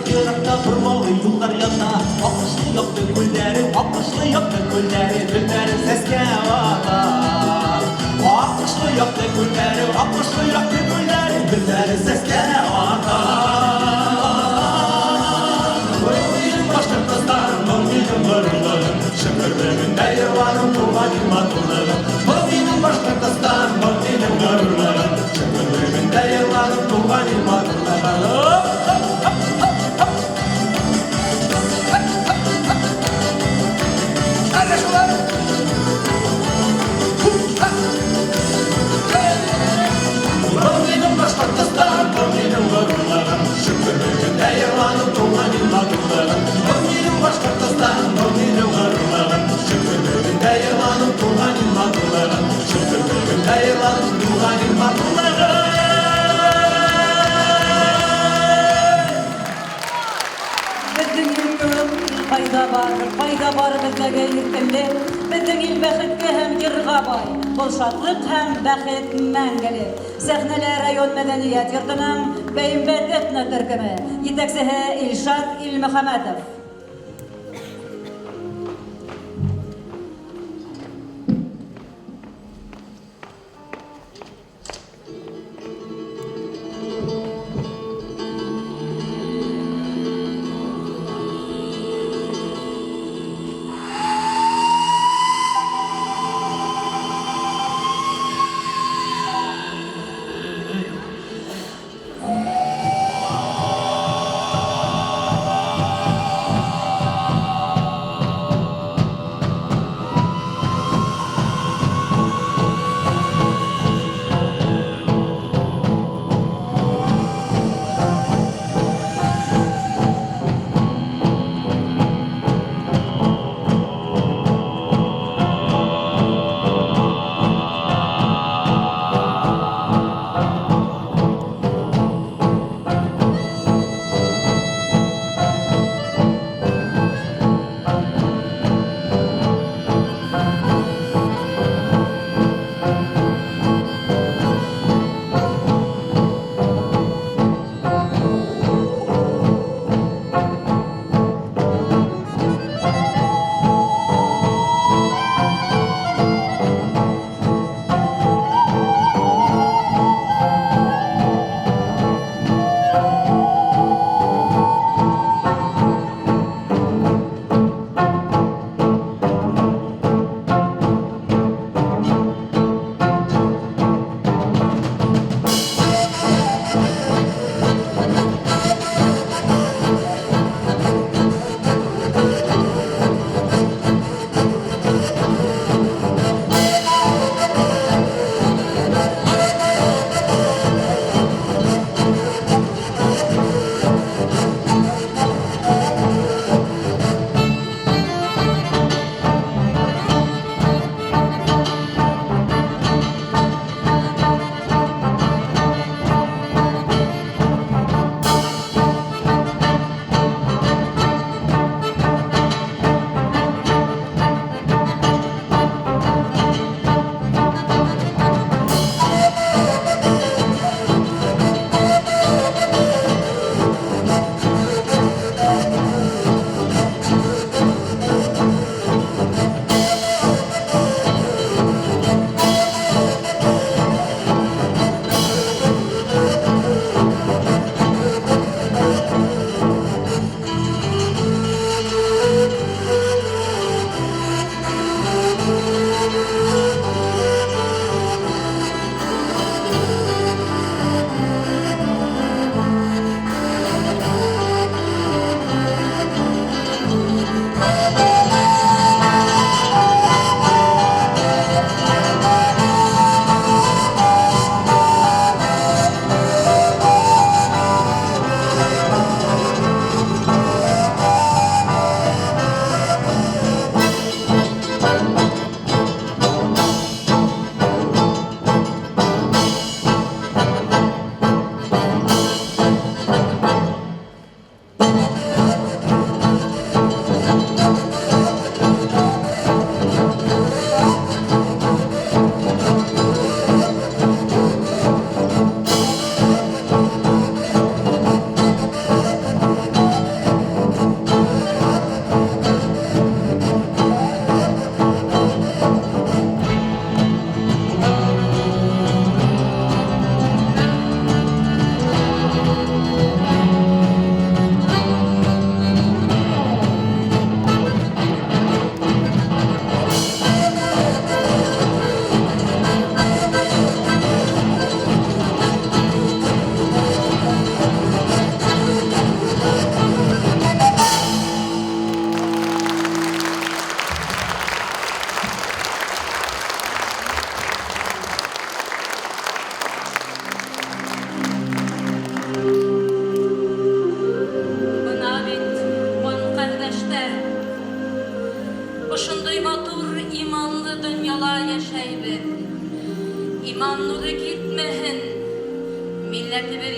Yırakta durmalı yollar yata Akışlı yoktu gülleri, akışlı yoktu gülleri Güllerin seske atar Akışlı yoktu gülleri, akışlı yoktu gülleri Güllerin seske atar Bu benim Başkortostan, bu benim gururlarım Şükürlüğünde yıllarım tuğan il batırlarım Bu benim Başkortostan, bu benim gururlarım Şükürlüğünde yıllarım tuğan il batırlarım Benim Başkortostan, benim gururlarım Şükürlüğünde yıllarım tuğan il batırlarım Benim Başkortostan, benim gururlarım Şükürlüğünde yıllarım tuğan il batırlarım Şükürlüğünde yıllarım tuğan il batırlarım Bizden yurtun fayda var bizdege yurtille. Bizden il bäxetke hem yırga bay. Bol şadlık hem bäxet mängeli. Sehneler rayon medeniyet yurtunun beýinbet etne türkümi. Yeteksihe İlşad İlmihametov.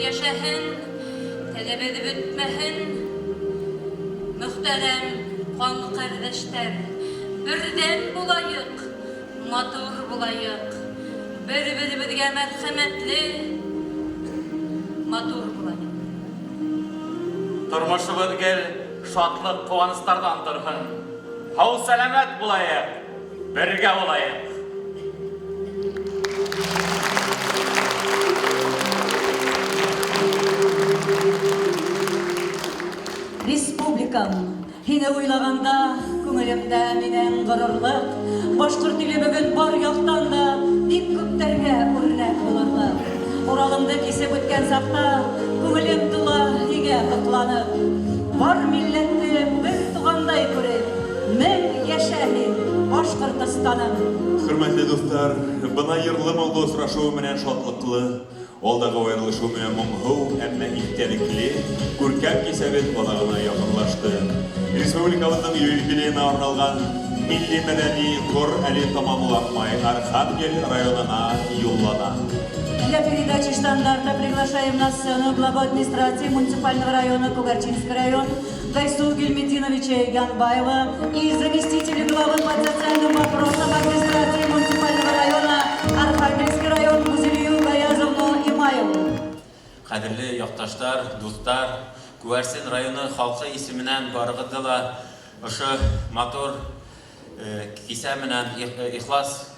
яшәһен, телебез бетмәһен. Мөхтәрәм канлы кардәшләр, бердәм булайык, матур булайык. Бер-беребезгә мәрхәмәтле, матур булайык. Тормышыбыз гел шатлык, куанычтардан торһын. Һау сәламәт булайык, бергә булайык. Республикам, һине уйлаганда күңелемдә минең горурлык. Башкорт теле бүген бар яктан да бик күптәргә үрнәк булырлык. Уралымды кисеп үткән сакта күңелем тула һигә котланып. Бар милләтне бер тугандай күреп, мең яшәһен Башкортостаным. Хөрмәтле дуслар, бына йырлы молда очрашуы менән шатлыклы, алдагы аерылышу менән моңһыу, әмма ихтәлекле, күркәм кисәбез балагына якынлашты. Республикабызның юбилеена арналган милли мәдәни тур әле тамамланмай Архангель районына юллана. Для передачи штандарта приглашаем на сцену главу администрации муниципального района Кугарчинский район Гайсу Гельмединовича Янбаева и заместителя главы по социальным вопросам администрации муниципального района Архангельский район Музелию Гаязовну Имаеву. Кадерле якташтар, дуслар, Кугарчин районы халкы исеменнән барыгызды да ошо матур кисә менән ихлас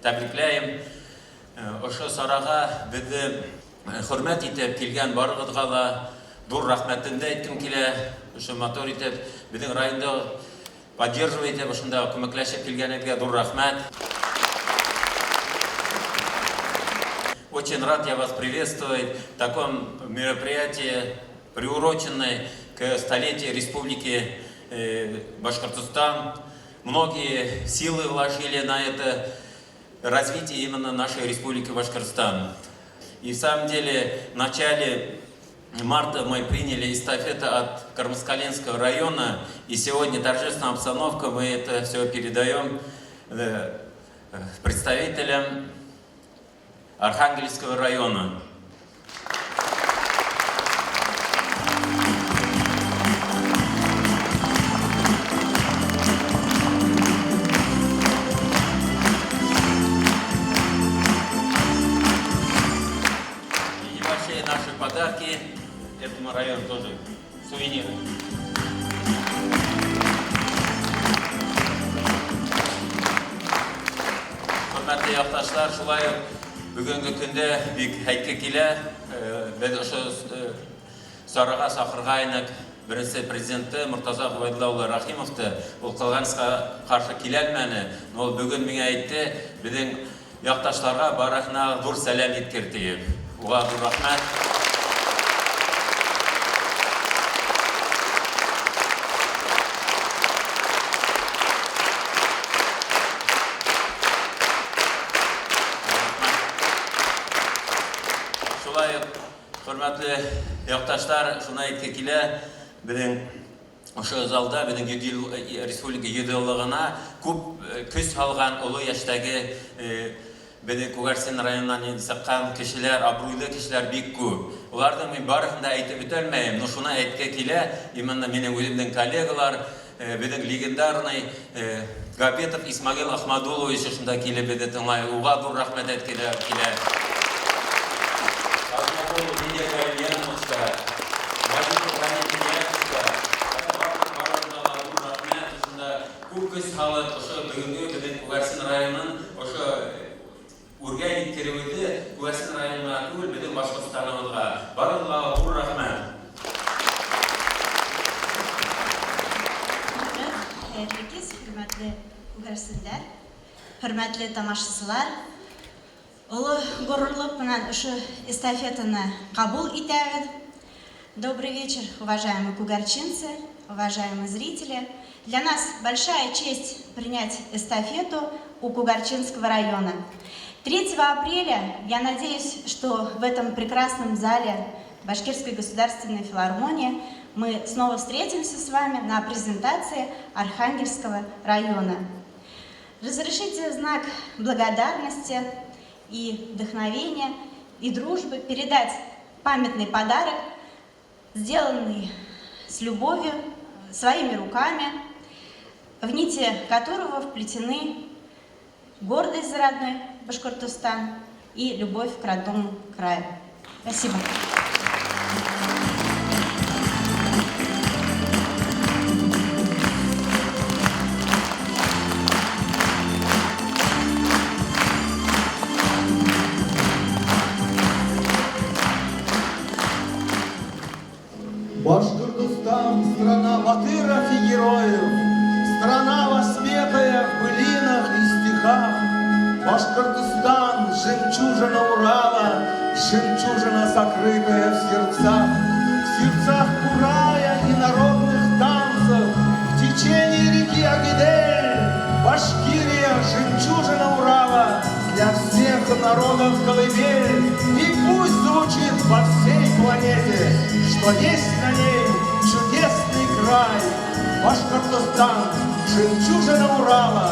тәбрикләйм. Ошо сарага безне хөрмәт итеп килгән барыгызга да дур рәхмәтемне әйткем килә. Ошо матур итеп безнең районда поддерживать итеп ошонда күмәкләшеп килгәнегезгә дур рәхмәт. Очень рад я вас приветствовать в таком мероприятии, приуроченной к столетию Республики Башкортостан. Многие силы вложили на это развитие именно нашей Республики Башкортостан. И в самом деле в начале марта мы приняли эстафету от Кармаскалинского района, и сегодня торжественная обстановка, мы это все передаем представителям Архангельского района. Подарки этому району тоже, сувениры. Хөрмәтле якташлар, шулай бүгенге көндә бик әйтке килә. Без ошо сарага сакыргайнык беренче президенты Муртаза Губайдулла улы Рахимовты. Ул кылганска каршы киләлмәне. Ул бүген миңа әйтте, безнең якташларга барахна зур сәлам иткерде. Уга зур рәхмәт. Хөрмәтле якташлар, шуны әйтке килә, безнең ошо залда безнең республика йөҙйыллыгына күп көс салган олы яшьтәге безнең Кугарчин районынан сыккан кешеләр, абруйлы кешеләр бик күп. Уларның мин барысын да әйтеп бетәлмәйм, но шуны әйтке килә, именно минең үземнең коллегалар, безнең легендарный Габетов Исмагил Ахмадулович шунда килеп безне тыңлай, уга зур рәхмәт әйткеләр килә. Күп көс салып, ошо бүгүнкү безнең Кугарчин районын ошо үргә иткерүдө Кугарчин районына түгел, безнең Башкортстаныбызга барыгызга зур рәхмәт. Хөрмәтле Кугарчинләр, хөрмәтле тамашачылар, улы горурлык менән ошо эстафетаны кабул итәбез. Добрый вечер, уважаемые кугарчинцы, уважаемые зрители. Для нас большая честь принять эстафету у Кугарчинского района. 3 апреля, я надеюсь, что в этом прекрасном зале Башкирской государственной филармонии мы снова встретимся с вами на презентации Архангельского района. Разрешите в знак благодарности и вдохновения и дружбы передать памятный подарок, сделанный с любовью, своими руками, в нити которого вплетены гордость за родной Башкортостан и любовь к родному краю. Спасибо. Башкортостан — страна батыров и героев, страна, воспетая в былинах и стихах. Башкортостан — жемчужина Урала, жемчужина, сокрытая в сердцах курая и народных танцев, в течение реки Агидель. Башкирия — жемчужина Урала, для всех народов колыбель. И пусть звучит по всей планете, что есть на ней чудесный край. Башкортостан — жемчужина Урала,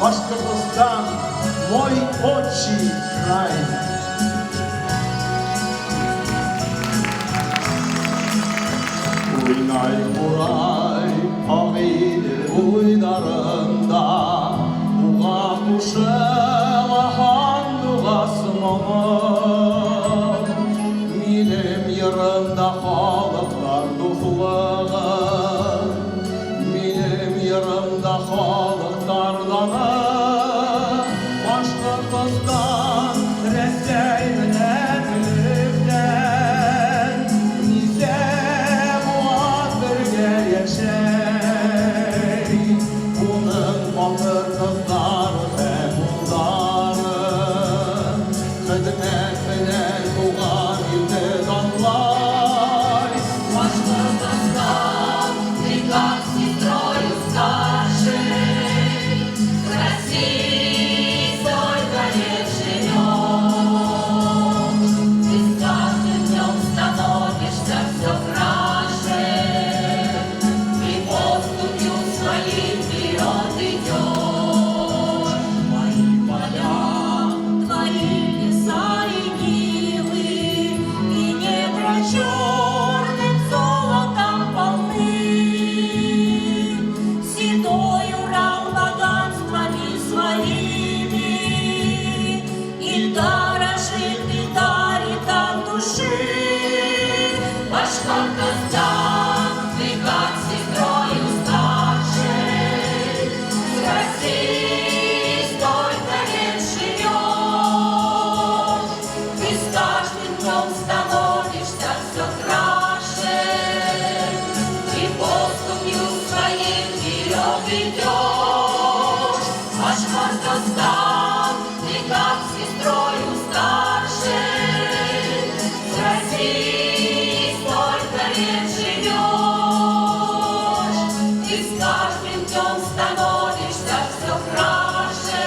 Башкортостан — мой отчий край. Уйнай Курай, Агидел буйдарында, уға кушыла хандуғасы момын. Минем йырында халықтар духлығы, минем йырында халықтар даны. Башкортостан Рәсәй менән үлектән, низә буат бергә яшәй. Уның батыр кыздары һәм улдары, хезмәт белән туган илне данлай. Башкортостан, ты как сестрою старшей, в России столько лет живем. Ты с каждым днем становишься все краше, и поступью своей вперед идешь. Твои поля, твои леса и нивы, и недра черным золотом полны. Седой Урал богатствами своими, и дорожит, и дарит от души. Башкортостан, ты как сестрою старшей, с Россией столько лет живешь. Ты с каждым днем становишься все краше, и поступью своей вперед идешь. Башкортостан, ты как сестрою старшей, с Россией столько лет живешь. Ты с каждым днем становишься все краше,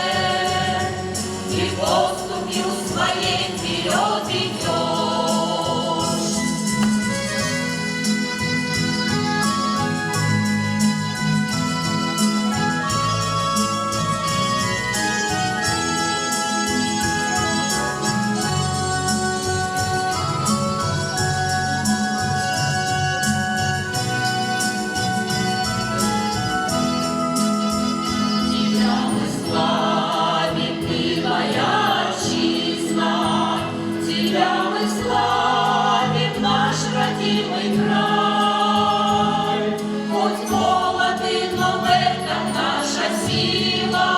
и поступью своей вперед идешь. Тебя мы славим, милая отчизна, тебя мы славим, наш родимый край. Хоть молоды, но в этом наша сила.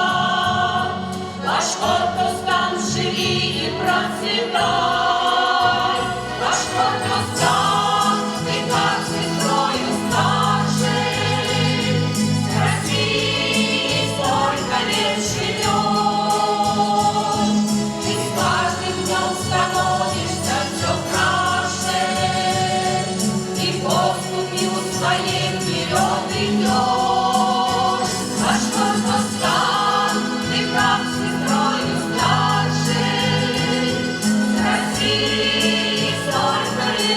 Башкортостан, живи и процветай. Башкортостан, ты как сестрою старшей, с Россией столько лет живешь. Ты с каждым днем становишься все краше, и поступью своей вперед идешь. Башкортостан, ты как сестрою старшей, с Россией столько лет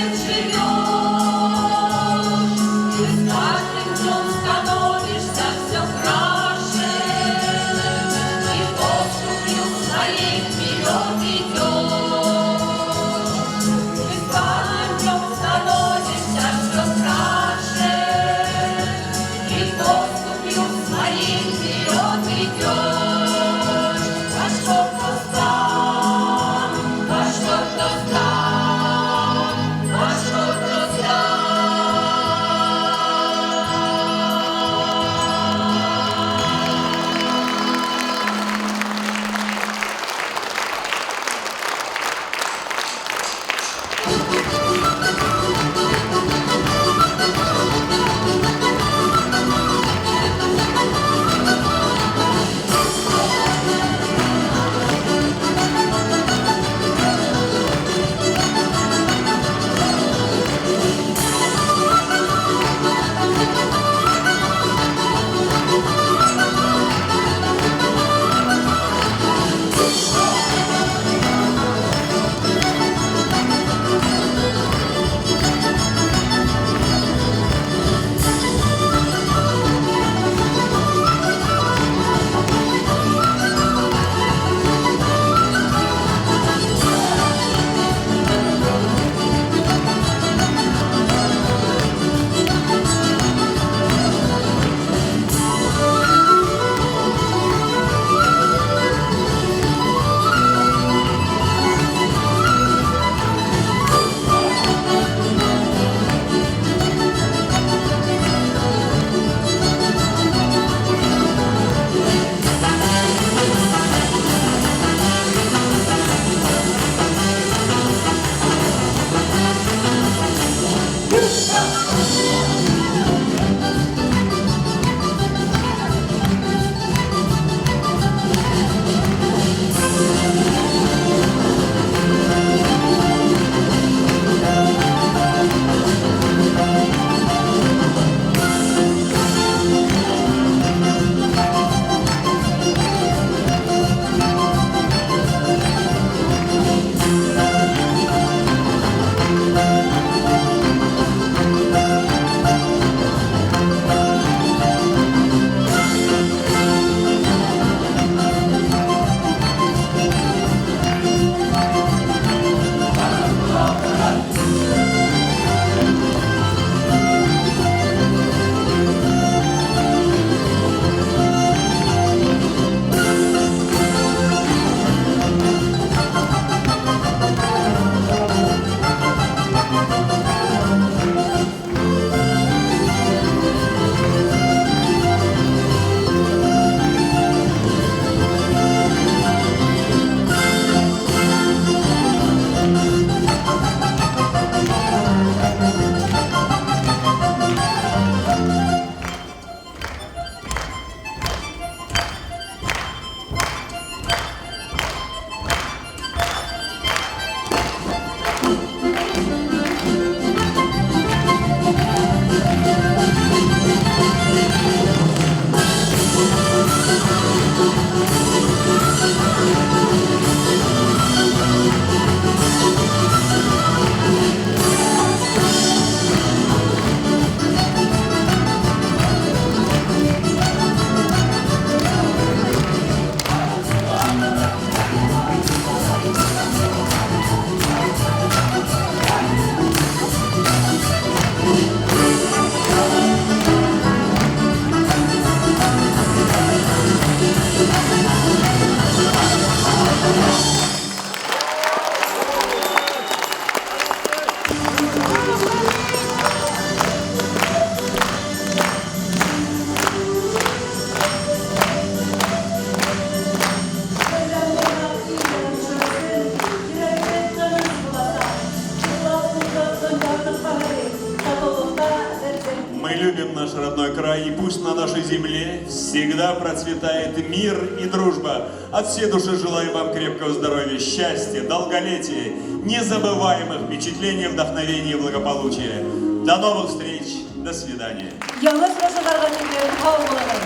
наш родной край, и пусть на нашей земле всегда процветает мир и дружба. От всей души желаю вам крепкого здоровья, счастья, долголетия, незабываемых впечатлений, вдохновения и благополучия. До новых встреч, до свидания. Яңа сұрашыларға немдер қау болалар.